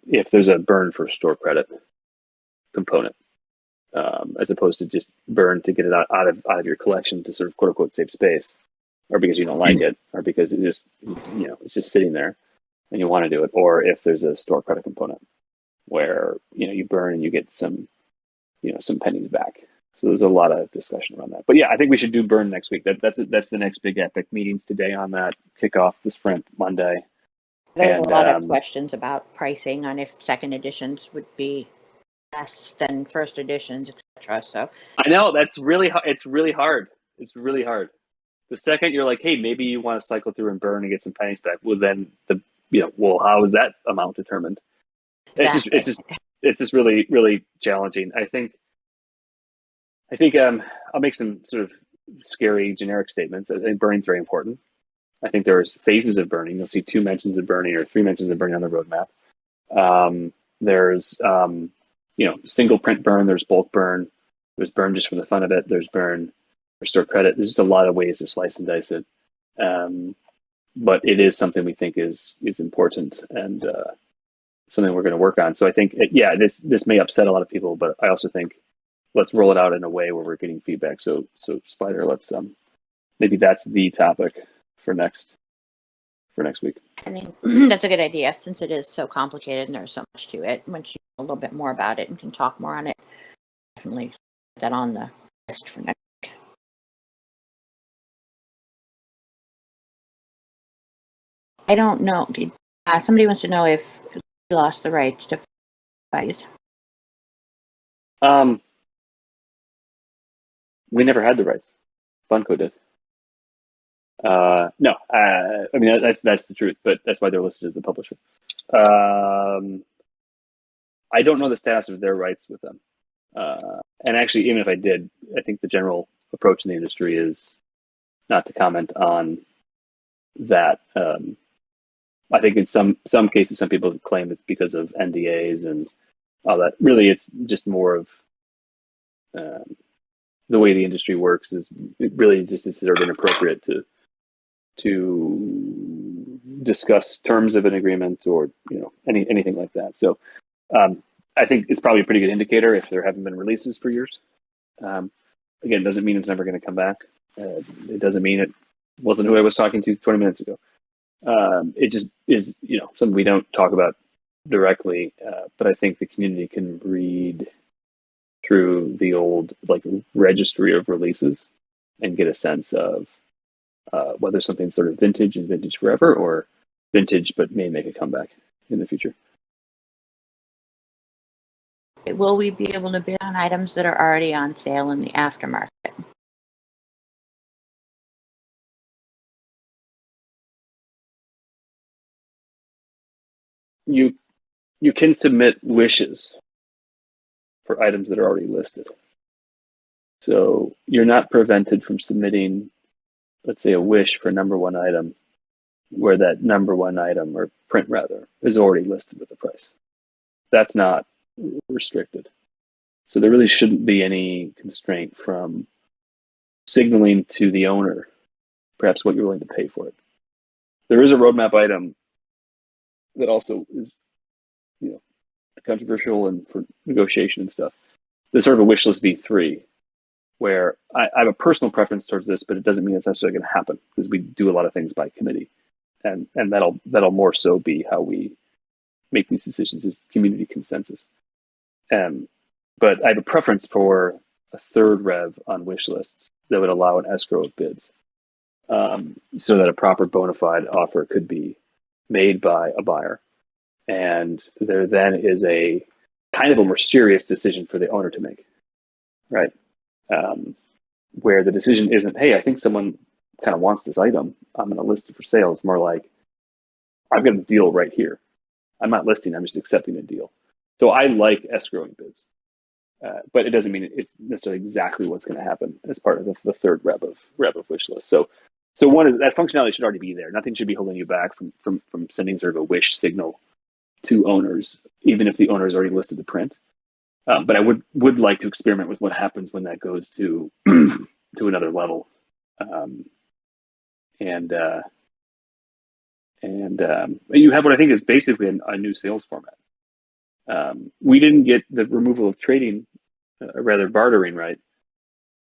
if there's a burn for store credit component, as opposed to just burn to get it out of your collection to sort of quote unquote save space, or because you don't like it, or because it's just it's just sitting there. and you want to do it, or if there's a store credit component where you burn and you get some some pennies back. So there's a lot of discussion around that. But yeah, I think we should do burn next week. That's the next big epic. Meetings today on that. Kick off the sprint Monday. There were And a lot of questions about pricing on if second editions would be less than first editions, etc. So I know it's really hard. It's really hard. The second you're like, hey, maybe you want to cycle through and burn and get some pennies back. Well, then well, how is that amount determined? exactly. It's just really, really challenging. I think I'll make some sort of scary generic statements. I think burning's very important. I think there's phases of burning. You'll see 2 mentions of burning or 3 mentions of burning on the roadmap. There's single print burn. There's bulk burn. There's burn just for the fun of it. There's burn for store credit. There's just a lot of ways to slice and dice it. But it is something we think is important and something we're going to work on. So I think, this may upset a lot of people, but I also think let's roll it out in a way where we're getting feedback. So Spyder, let's maybe that's the topic for next week. I think that's a good idea since it is so complicated and there's so much to it. Once you know a little bit more about it and can talk more on it, definitely put that on the list for next week. I don't know. Somebody wants to know if we lost the rights to buys. We never had the rights. Funko did. No, I mean that's the truth, but that's why they're listed as the publisher. I don't know the status of their rights with them, and actually, even if I did, I think the general approach in the industry is not to comment on that. I think in some cases, some people claim it's because of NDAs and all that. Really, it's just more of the way the industry works. Is it really just considered inappropriate to discuss terms of an agreement or anything like that. So I think it's probably a pretty good indicator if there haven't been releases for years. Again, doesn't mean it's never going to come back. It doesn't mean it wasn't who I was talking to 20 minutes ago. It just is something we don't talk about directly, but I think the community can read through the old registry of releases and get a sense of whether something's sort of vintage and vintage forever, or vintage but may make a comeback in the future. Will we be able to bid on items that are already on sale in the aftermarket? You can submit wishes for items that are already listed. So you're not prevented from submitting, let's say, a wish for number 1 item where that number 1 item, or print rather, is already listed with the price. That's not restricted. So there really shouldn't be any constraint from signaling to the owner perhaps what you're willing to pay for it. There is a roadmap item that also is controversial and for negotiation and stuff. There's sort of a wish list V3 where I have a personal preference towards this, but it doesn't mean it's necessarily going to happen because we do a lot of things by committee, and that'll more so be how we make these decisions, is community consensus. But I have a preference for a 3rd rev on wish lists that would allow an escrow of bids, so that a proper bona fide offer could be made by a buyer, and there then is a kind of a more serious decision for the owner to make, right? Where the decision isn't, hey, I think someone kind of wants this item, I'm going to list it for sale. It's more like, I've got a deal right here. I'm not listing, I'm just accepting a deal. So I like escrowing bids, but it doesn't mean it's necessarily exactly what's going to happen as part of the 3rd rev of wish list. So one is that functionality should already be there. Nothing should be holding you back from sending sort of a wish signal to owners, even if the owner has already listed the print. But I would like to experiment with what happens when that goes to to another level, and you have what I think is basically a new sales format. We didn't get the removal of trading, rather bartering, right?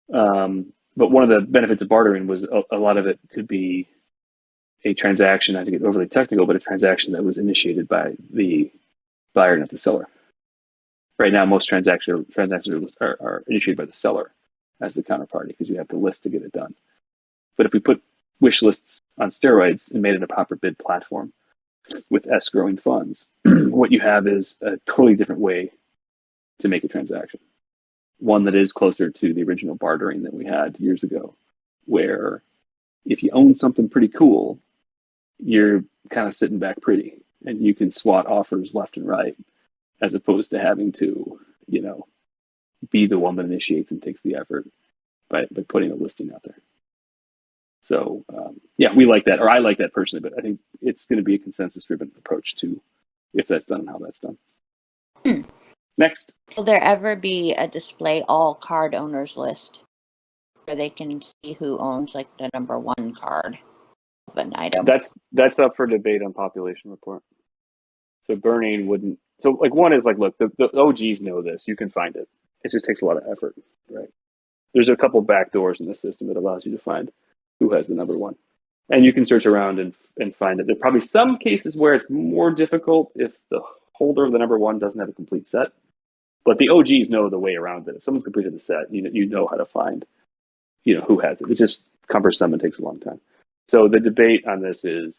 But one of the benefits of bartering was a lot of it could be a transaction, not to get overly technical, but a transaction that was initiated by the buyer, not the seller. Right now, most transactions are initiated by the seller as the counterparty because you have to list to get it done. But if we put wish lists on steroids and made it a proper bid platform with escrowing funds, what you have is a totally different way to make a transaction. One that is closer to the original bartering that we had years ago, where if you own something pretty cool, you're kind of sitting back pretty and you can swat offers left and right, as opposed to having to, be the one that initiates and takes the effort by putting a listing out there. So, we like that, or I like that personally, but I think it's going to be a consensus-driven approach to if that's done and how that's done. Next. Will there ever be a display all card owners list where they can see who owns like the number one card of an item? That's up for debate on population report. So burning wouldn't. So like one is like, look, the OGs know this. You can find it. It just takes a lot of effort, right? There's a couple back doors in the system that allows you to find who has the number one. And you can search around and find it. There are probably some cases where it's more difficult if the holder of the number one doesn't have a complete set. But the OGs know the way around it. If someone's completed the set, you know how to find, who has it. It's just cumbersome and takes a long time. So the debate on this is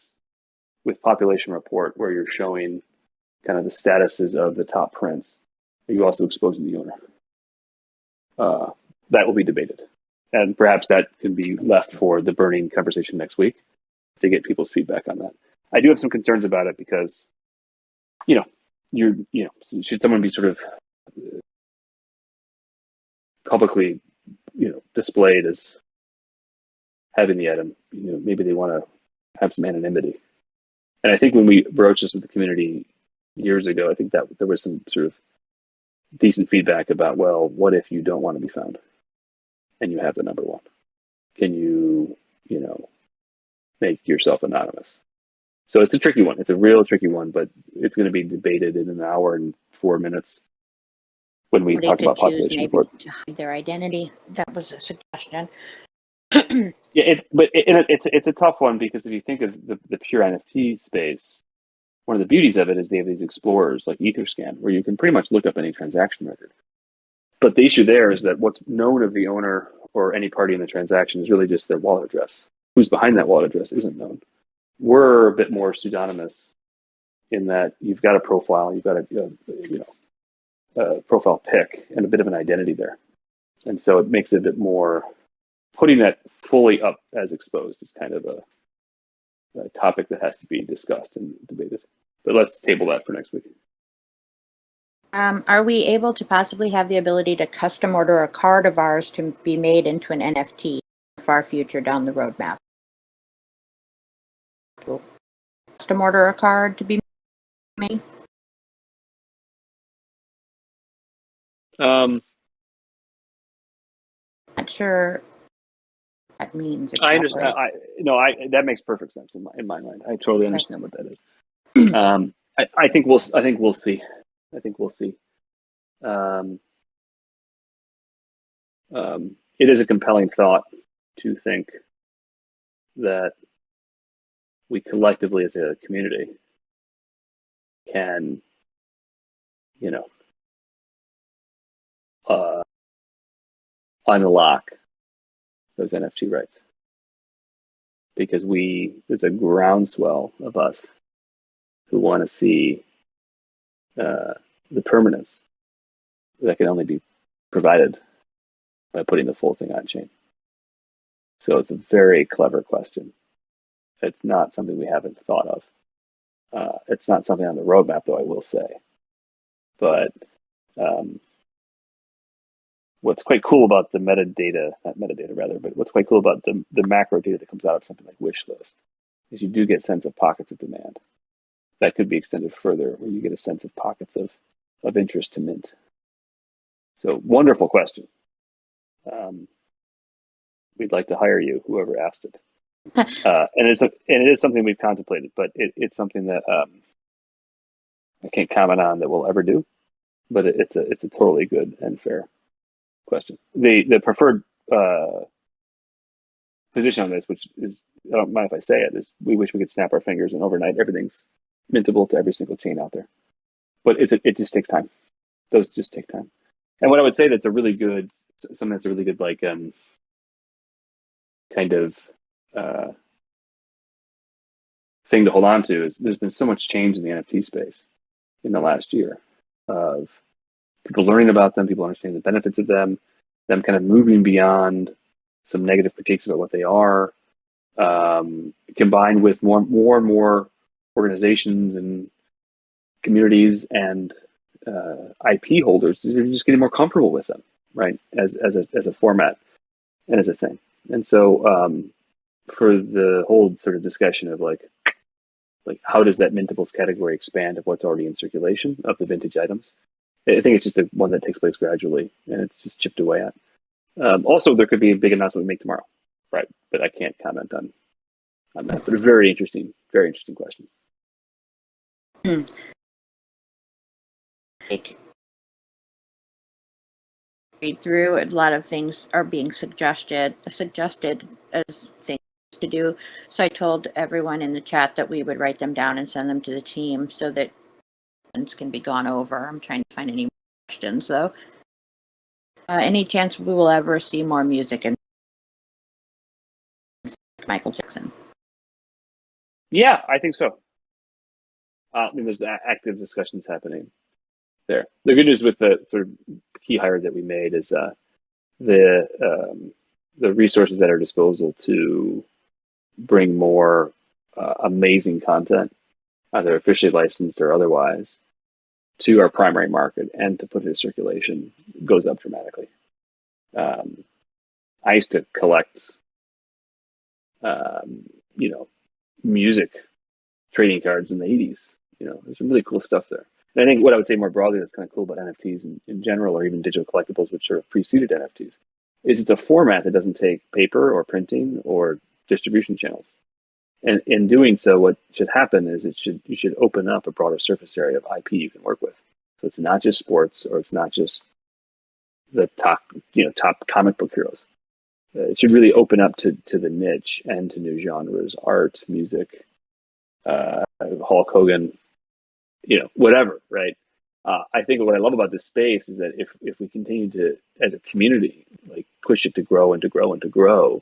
with population report, where you're showing kind of the statuses of the top prints. Are you also exposing the owner? That will be debated. And perhaps that can be left for the burning conversation next week to get people's feedback on that. I do have some concerns about it because, should someone be sort of publicly, displayed as having the item, maybe they want to have some anonymity. And I think when we broached this with the community years ago, I think that there was some sort of decent feedback about, well, what if you don't want to be found and you have the number one? Can you, make yourself anonymous? So it's a tricky one. It's a real tricky one, but it's going to be debated in an hour and 4 minutes when we talk about population report. To hide their identity. That was a suggestion. It's a tough one because if you think of the pure NFT space, one of the beauties of it is they have these explorers like Etherscan, where you can pretty much look up any transaction record. But the issue there is that what's known of the owner or any party in the transaction is really just their wallet address. Who's behind that wallet address isn't known. We're a bit more pseudonymous in that you've got a profile, you've got a profile pic and a bit of an identity there. And so it makes it a bit more, putting that fully up as exposed is kind of a topic that has to be discussed and debated. But let's table that for next week. Are we able to possibly have the ability to custom order a card of ours to be made into an NFT far future down the roadmap? Custom order a card to be made? Not sure that means. I understand. That makes perfect sense in my mind. I totally understand what that is. I think we'll see. It is a compelling thought to think that we collectively as a community can, unlock those NFT rights. Because there's a groundswell of us who want to see the permanence that can only be provided by putting the full thing on chain. So it's a very clever question. It's not something we haven't thought of. It's not something on the roadmap, though, I will say. But what's quite cool about the what's quite cool about the macro data that comes out of something like Wishlist is you do get sense of pockets of demand. That could be extended further, where you get a sense of pockets of interest to mint. So wonderful question. We'd like to hire you, whoever asked it. And it is something we've contemplated, but it's something that I can't comment on that we'll ever do. But it's a totally good and fair question. The preferred position on this, which is, I don't mind if I say it, is we wish we could snap our fingers and overnight everything's mintable to every single chain out there. But it just takes time. Those just take time. And what I would say that's a really good, something that's a really good like kind of thing to hold on to is there's been so much change in the NFT space in the last year of people learning about them, people understanding the benefits of them kind of moving beyond some negative critiques about what they are, combined with more and more organizations and communities and IP holders. They're just getting more comfortable with them, right? As a format and as a thing. And so for the whole sort of discussion of like how does that mintables category expand of what's already in circulation of the vintage items? I think it's just one that takes place gradually, and it's just chipped away at. Also, there could be a big announcement we make tomorrow, right? But I can't comment on that. But a very interesting question. Like, read through, a lot of things are being suggested as things to do. So I told everyone in the chat that we would write them down and send them to the team so that things can be gone over. I'm trying to find any questions though. Any chance we will ever see more music and Michael Jackson? Yeah, I think so. I mean, there's active discussions happening there. The good news with the sort of key hire that we made is the resources at our disposal to bring more amazing content, either officially licensed or otherwise, to our primary market and to put it in circulation goes up dramatically. I used to collect, music trading cards in the 80s. There's some really cool stuff there. And I think what I would say more broadly that's kind of cool about NFTs in general, or even digital collectibles, which sort of preceded NFTs, is it's a format that doesn't take paper or printing or distribution channels. And in doing so, what should happen is you should open up a broader surface area of IP you can work with. So it's not just sports, or it's not just the top comic book heroes. It should really open up to the niche and to new genres, art, music, Hulk Hogan, whatever, right? I think what I love about this space is that if we continue to, as a community, like push it to grow and to grow and to grow,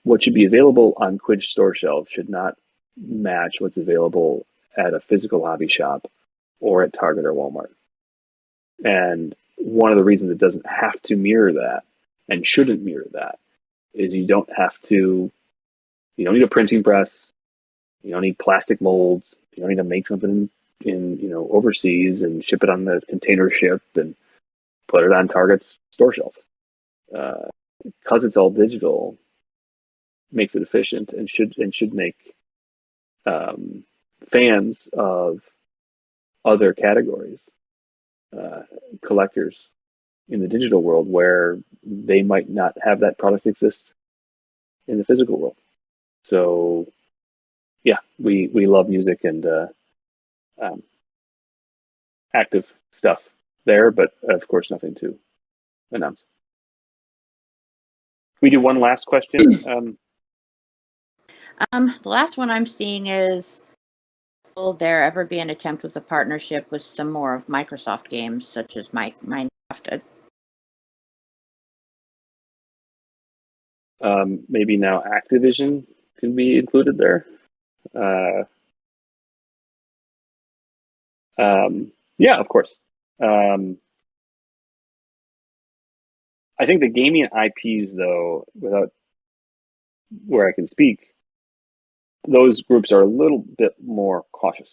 what should be available on Quid store shelves should not match what's available at a physical hobby shop or at Target or Walmart. And one of the reasons it doesn't have to mirror that and shouldn't mirror that is you don't need a printing press, you don't need plastic molds, you don't need to make something in overseas and ship it on the container ship and put it on Target's store shelf. Because it's all digital, makes it efficient and should make fans of other categories, collectors in the digital world where they might not have that product exist in the physical world. So yeah, we love music and active stuff there, but of course nothing to announce. We do one last question. The last one I'm seeing is, will there ever be an attempt with a partnership with some more of Microsoft games, such as Minecraft? Maybe now Activision can be included there. Yeah, of course. I think the gaming IPs, though, without where I can speak, those groups are a little bit more cautious.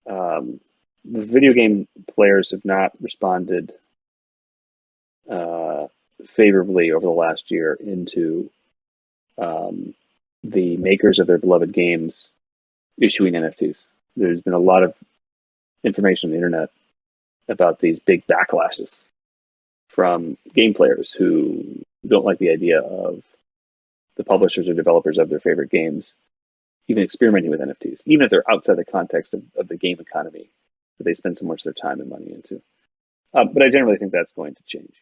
The video game players have not responded favorably over the last year into the makers of their beloved games issuing NFTs. There's been a lot of information on the internet about these big backlashes from game players who don't like the idea of the publishers or developers of their favorite games even experimenting with NFTs, even if they're outside the context of the game economy that they spend so much of their time and money into. But I generally think that's going to change.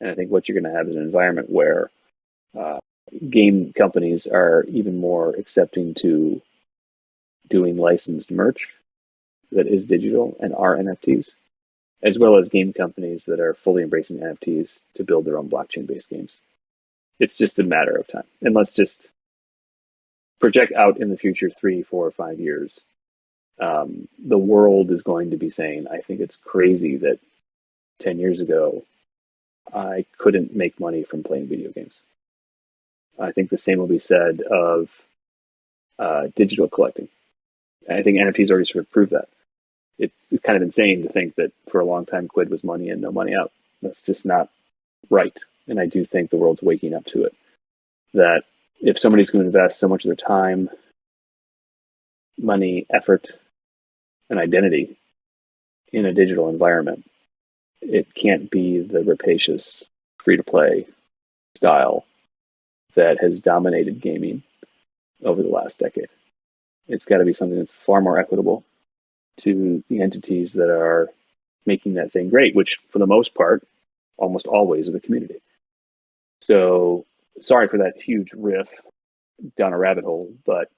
And I think what you're going to have is an environment where game companies are even more accepting to doing licensed merch that is digital and are NFTs, as well as game companies that are fully embracing NFTs to build their own blockchain-based games. It's just a matter of time. And let's just project out in the future 3, 4, or 5 years. The world is going to be saying, I think it's crazy that 10 years ago, I couldn't make money from playing video games. I think the same will be said of digital collecting. I think NFTs already sort of proved that. It's kind of insane to think that for a long time, Quid was money in, no money out. That's just not right. And I do think the world's waking up to it. That if somebody's going to invest so much of their time, money, effort, and identity in a digital environment, it can't be the rapacious free-to-play style that has dominated gaming over the last decade. It's got to be something that's far more equitable to the entities that are making that thing great, which for the most part, almost always are the community. So sorry for that huge riff down a rabbit hole, but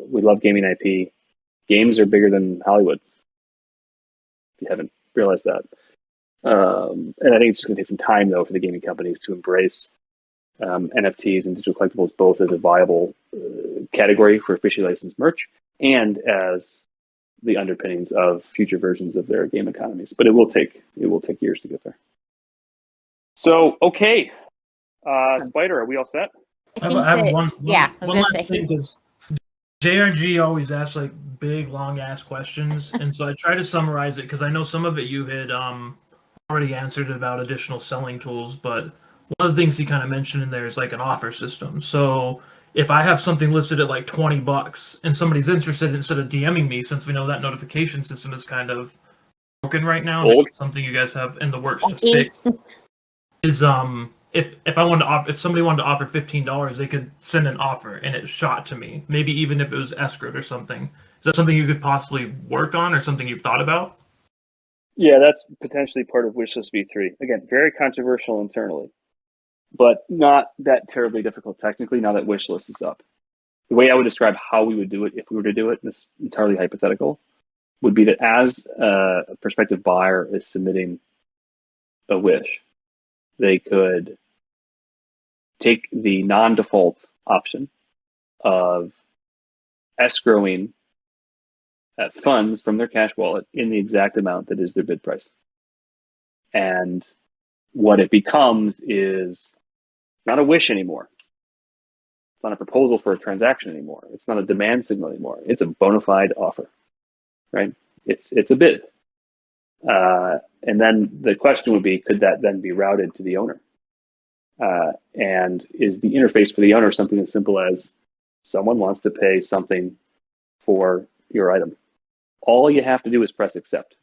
we love gaming IP. Games are bigger than Hollywood, if you haven't realized that. And I think it's just going to take some time, though, for the gaming companies to embrace NFTs and digital collectibles both as a viable category for officially licensed merch and as the underpinnings of future versions of their game economies. But it will take years to get there. So, okay. Spyder, are we all set? I have one last say thing, because JRG always asks like big, long ass questions, and so I try to summarize it because I know some of it you had already answered about additional selling tools, but one of the things he kind of mentioned in there is like an offer system. So if I have something listed at like $20 and somebody's interested, instead of DMing me, since we know that notification system is kind of broken right now, and something you guys have in the works to fix, is if I wanted to if somebody wanted to offer $15, they could send an offer and it shot to me. Maybe even if it was escrowed or something. Is that something you could possibly work on, or something you've thought about? Yeah, that's potentially part of Wishlist V3. Again, very controversial internally, but not that terribly difficult technically now that Wishlist is up. The way I would describe how we would do it if we were to do it, this is entirely hypothetical, would be that as a prospective buyer is submitting a wish, they could take the non-default option of escrowing funds from their cash wallet in the exact amount that is their bid price. And what it becomes is not a wish anymore. It's not a proposal for a transaction anymore. It's not a demand signal anymore. It's a bona fide offer, right? It's a bid. And then the question would be, could that then be routed to the owner? And is the interface for the owner something as simple as someone wants to pay something for your item? All you have to do is press accept.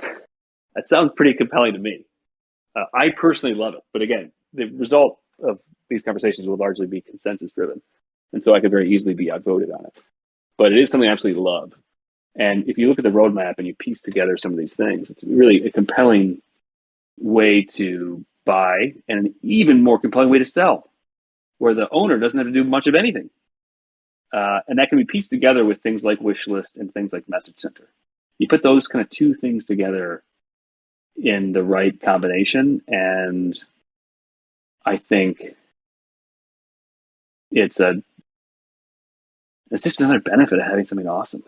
That sounds pretty compelling to me. I personally love it. But again, the result of these conversations will largely be consensus driven. And so I could very easily be outvoted on it. But it is something I absolutely love. And if you look at the roadmap and you piece together some of these things, it's really a compelling way to buy and an even more compelling way to sell, where the owner doesn't have to do much of anything. And that can be pieced together with things like Wishlist and things like Message Center. You put those kind of two things together in the right combination, and I think it's just another benefit of having something awesome.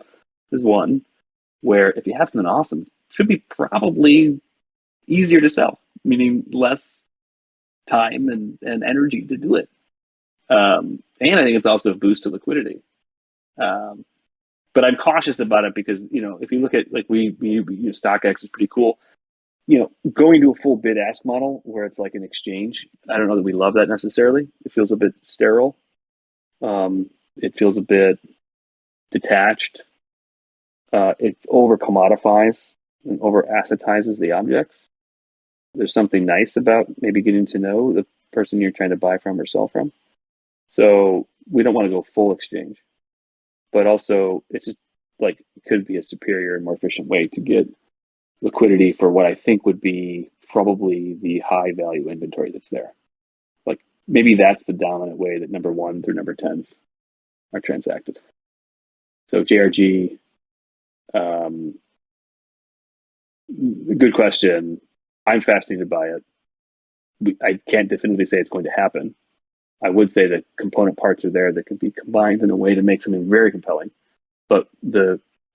This is one where if you have something awesome, it should be probably easier to sell, meaning less time and energy to do it. And I think it's also a boost to liquidity. But I'm cautious about it because, if you look at like we StockX is pretty cool. Going to a full bid ask model where it's like an exchange, I don't know that we love that necessarily. It feels a bit sterile. It feels a bit detached. It over commodifies and over assetizes the objects. There's something nice about maybe getting to know the person you're trying to buy from or sell from. So we don't want to go full exchange, but also it's just like could be a superior and more efficient way to get liquidity for what I think would be probably the high value inventory that's there. Like maybe that's the dominant way that number 1 through number 10s are transacted. So JRG, good question. I'm fascinated by it. I can't definitively say it's going to happen. I would say that component parts are there that can be combined in a way to make something very compelling. But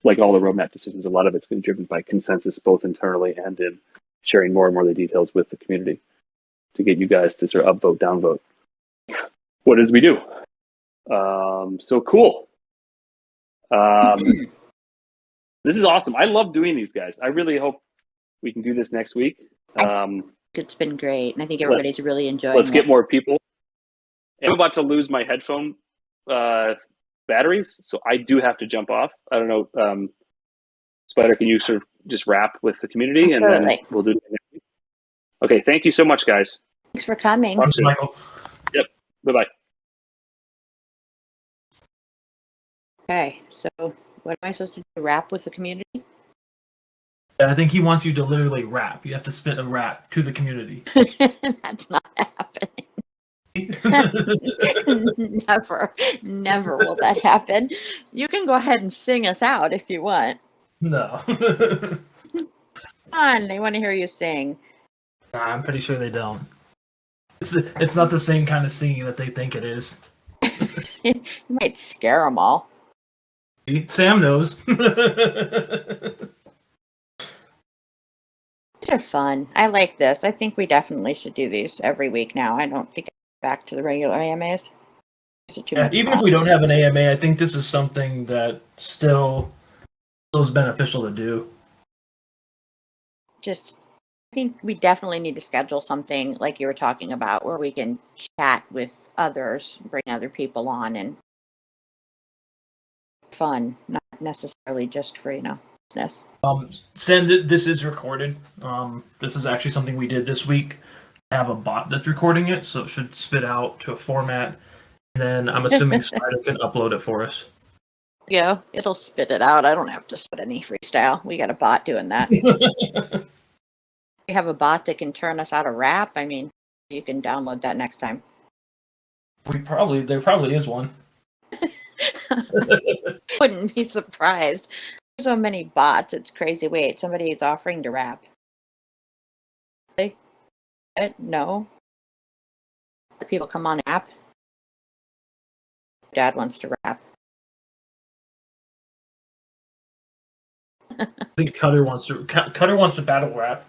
like all the roadmap decisions, a lot of it's been driven by consensus, both internally and in sharing more and more of the details with the community to get you guys to sort of upvote, downvote. What does we do? So cool. This is awesome. I love doing these, guys. I really hope we can do this next week. It's been great, and I think everybody's really enjoying Let's it. get more people. I'm about to lose my headphone batteries, so I do have to jump off. I don't know, Spyder, can you sort of just wrap with the community? Absolutely. And then we'll do it next week? Okay, thank you so much, guys. Thanks for coming. Thanks, Michael. Yep, bye-bye. Okay, so what am I supposed to do? Rap with the community? I think he wants you to literally rap. You have to spit a rap to the community. That's not happening. Never will that happen. You can go ahead and sing us out if you want. No. Come on, they want to hear you sing. I'm pretty sure they don't. It's not the same kind of singing that they think it is. You might scare them all. Sam knows. These are fun. I like this. I think we definitely should do these every week now. I don't think I'm back to the regular AMAs. Even if we don't have an AMA, I think this is something that still is beneficial to do. I think we definitely need to schedule something like you were talking about where we can chat with others, bring other people on, and fun, not necessarily just for, business. Send this is recorded. This is actually something we did this week. I have a bot that's recording it, so it should spit out to a format. And then I'm assuming Spyder can upload it for us. Yeah, it'll spit it out. I don't have to spit any freestyle. We got a bot doing that. We have a bot that can turn us out a rap. I mean, you can download that next time. There probably is one. Wouldn't be surprised. There's so many bots. It's crazy. Wait, somebody is offering to rap. No. The people come on app. Dad wants to rap. I think Cutter wants to battle rap.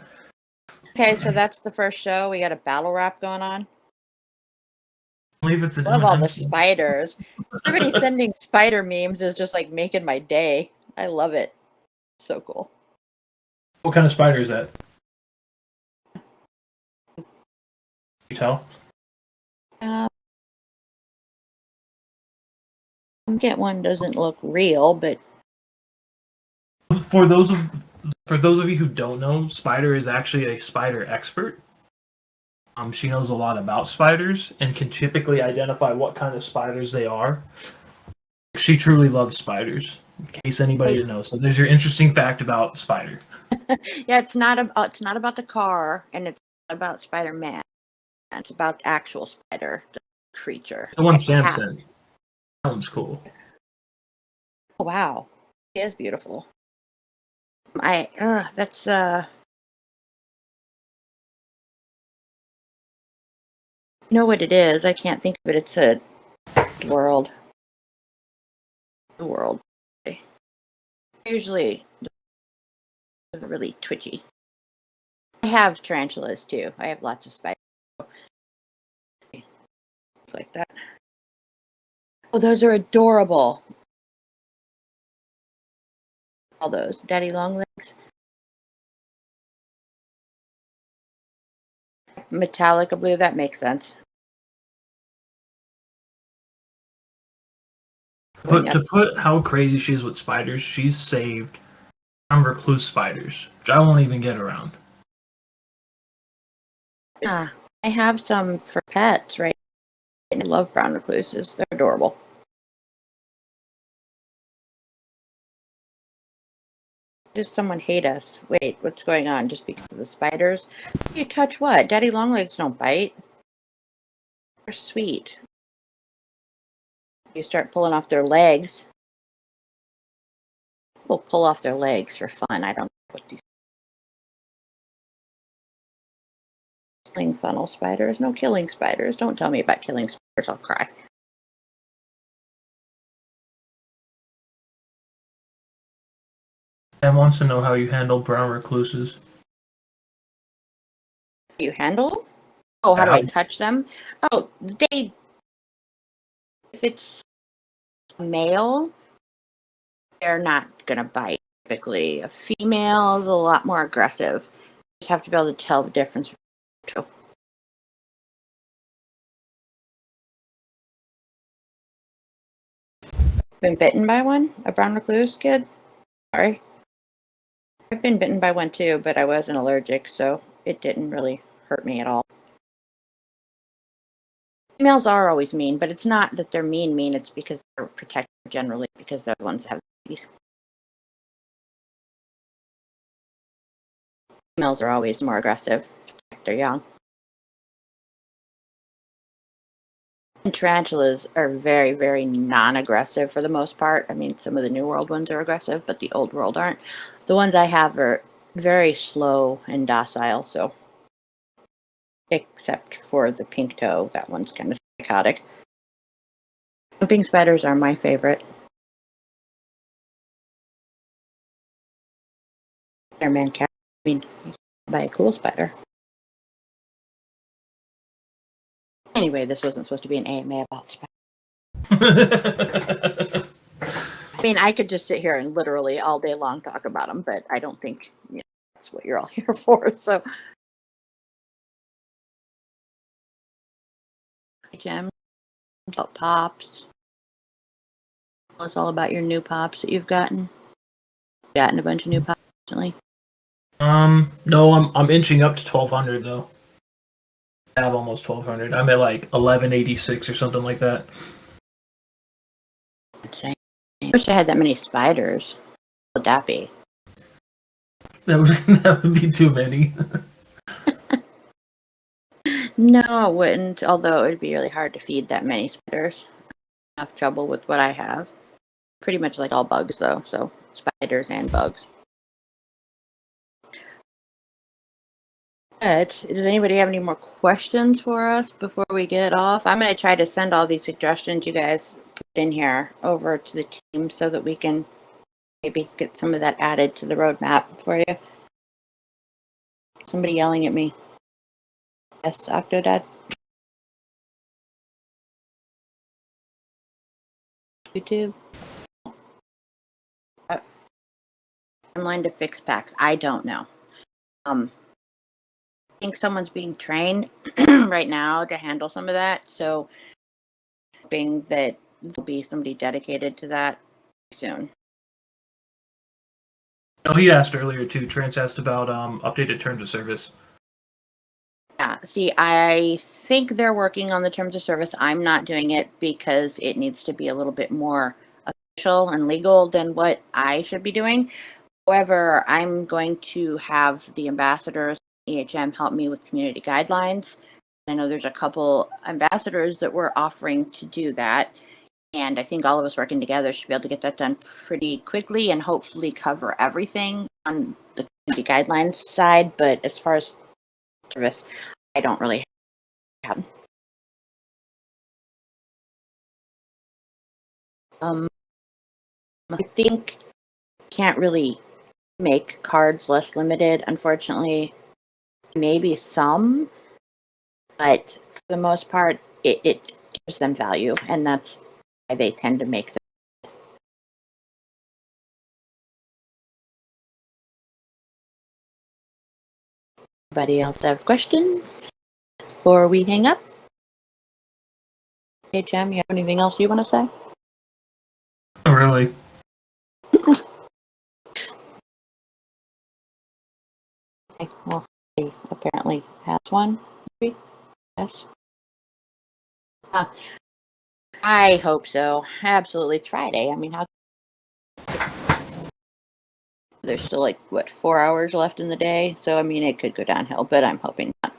Okay, so that's the first show. We got a battle rap going on. I believe it's Love all the spiders. Everybody sending spider memes is just like making my day. I love it. So cool. What kind of spider is that? Can you tell? Get one doesn't look real, but For those of you who don't know, Spyder is actually a spider expert. She knows a lot about spiders and can typically identify what kind of spiders they are. She truly loves spiders, in case anybody didn't know. So there's your interesting fact about Spyder. yeah, it's not about the car, and it's not about Spider-Man. It's about the actual spider, the creature. The one Sam sent. That one's cool. Oh wow, it is beautiful. That's you know what it is. I can't think of it. It's a world. The world. Usually, they're really twitchy. I have tarantulas too. I have lots of spiders. Like that. Oh, those are adorable. All those daddy long legs. Metallica blue. That makes sense. To put how crazy she is with spiders, she's saved some recluse spiders, which I won't even get around. I have some for pets, right? I love brown recluses. They're adorable. Does someone hate us? Wait, what's going on? Just because of the spiders? You touch what? Daddy long legs don't bite. They're sweet. You start pulling off their legs. We'll pull off their legs for fun. I don't know what these killing funnel spiders. No killing spiders. Don't tell me about killing spiders. I'll cry. Sam wants to know how you handle brown recluses. Do you handle them? Oh, how do How- I touch them? Oh, they. If it's male, they're not gonna bite. Typically, a female is a lot more aggressive. You just have to be able to tell the difference between the two. Been bitten by one? A brown recluse kid? Sorry. I've been bitten by one too, but I wasn't allergic, so it didn't really hurt me at all. Females are always mean, but it's not that they're mean, it's because they're protective generally, because they're the ones that have babies. Females are always more aggressive to protect their young. And tarantulas are very, very non-aggressive for the most part. I mean, some of the New World ones are aggressive, but the Old World aren't. The ones I have are very slow and docile, so except for the pink toe, that one's kind of psychotic. Jumping spiders are my favorite. Spider-Man can't be by a cool spider. Anyway, this wasn't supposed to be an AMA about spiders. I mean, I could just sit here and literally all day long talk about them, but I don't think that's what you're all here for. So, Gem, about pops. Tell us all about your new pops that you've gotten. Gotten a bunch of new pops recently. No, I'm inching up to 1200 though. I have almost 1200. I'm at like 1186 or something like that. Insane. I wish I had that many spiders. What would that be? That would be too many. No, it wouldn't. Although it would be really hard to feed that many spiders. Enough trouble with what I have. Pretty much like all bugs though, so spiders and bugs. But does anybody have any more questions for us before we get off? I'm going to try to send all these suggestions you guys put in here over to the team so that we can maybe get some of that added to the roadmap for you. Somebody yelling at me. Yes, Octodad. YouTube. Timeline to fix packs. I don't know. I think someone's being trained right now to handle some of that. So, hoping that there'll be somebody dedicated to that soon. Oh, he asked earlier too. Trance asked about updated terms of service. Yeah, see, I think they're working on the terms of service. I'm not doing it because it needs to be a little bit more official and legal than what I should be doing. However, I'm going to have the ambassadors, EHM, help me with community guidelines. I know there's a couple ambassadors that were offering to do that. And I think all of us working together should be able to get that done pretty quickly and hopefully cover everything on the community guidelines side. But as far as service, I don't really have. I think can't really make cards less limited, unfortunately. Maybe some, but for the most part, it gives them value, and that's why they tend to make them. Anybody else have questions before we hang up? Hey, Jem, you have anything else you want to say? Oh, really? Okay, well, somebody apparently has one. Maybe? Yes. I hope so. Absolutely. It's Friday. I mean, how there's still like what 4 hours left in the day, so I mean it could go downhill, but I'm hoping not.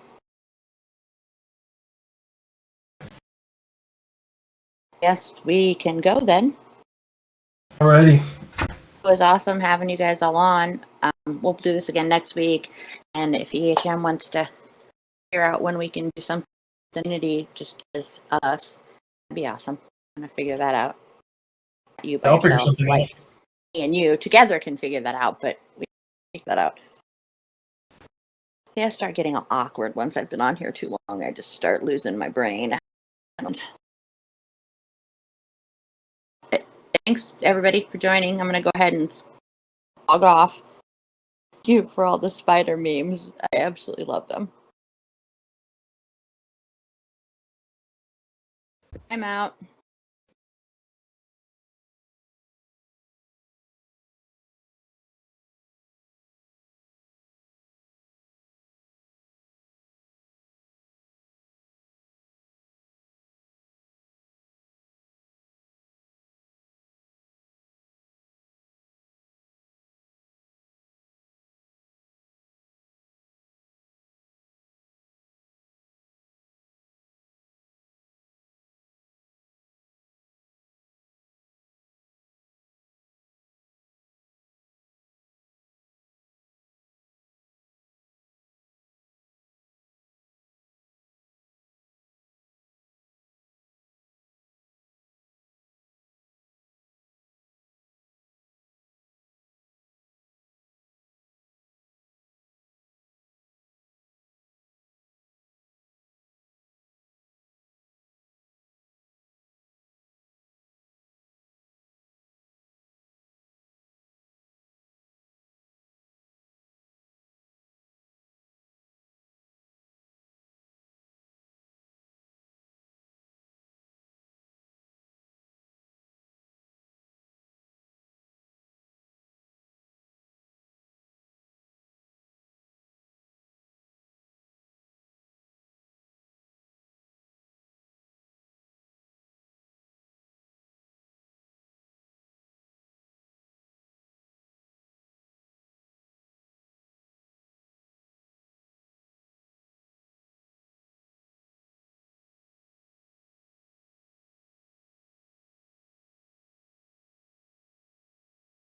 Yes, we can go then. Alrighty. It was awesome having you guys all on. We'll do this again next week. And if EHM wants to figure out when we can do something just as us, that'd be awesome. I'm going to figure that out. You by I'll figure yourself, something like out. me and you together can figure that out, but we can figure that out. Yeah, I start getting awkward once I've been on here too long. I just start losing my brain. Thanks everybody for joining. I'm going to go ahead and log off. Thank you for all the spider memes. I absolutely love them. I'm out.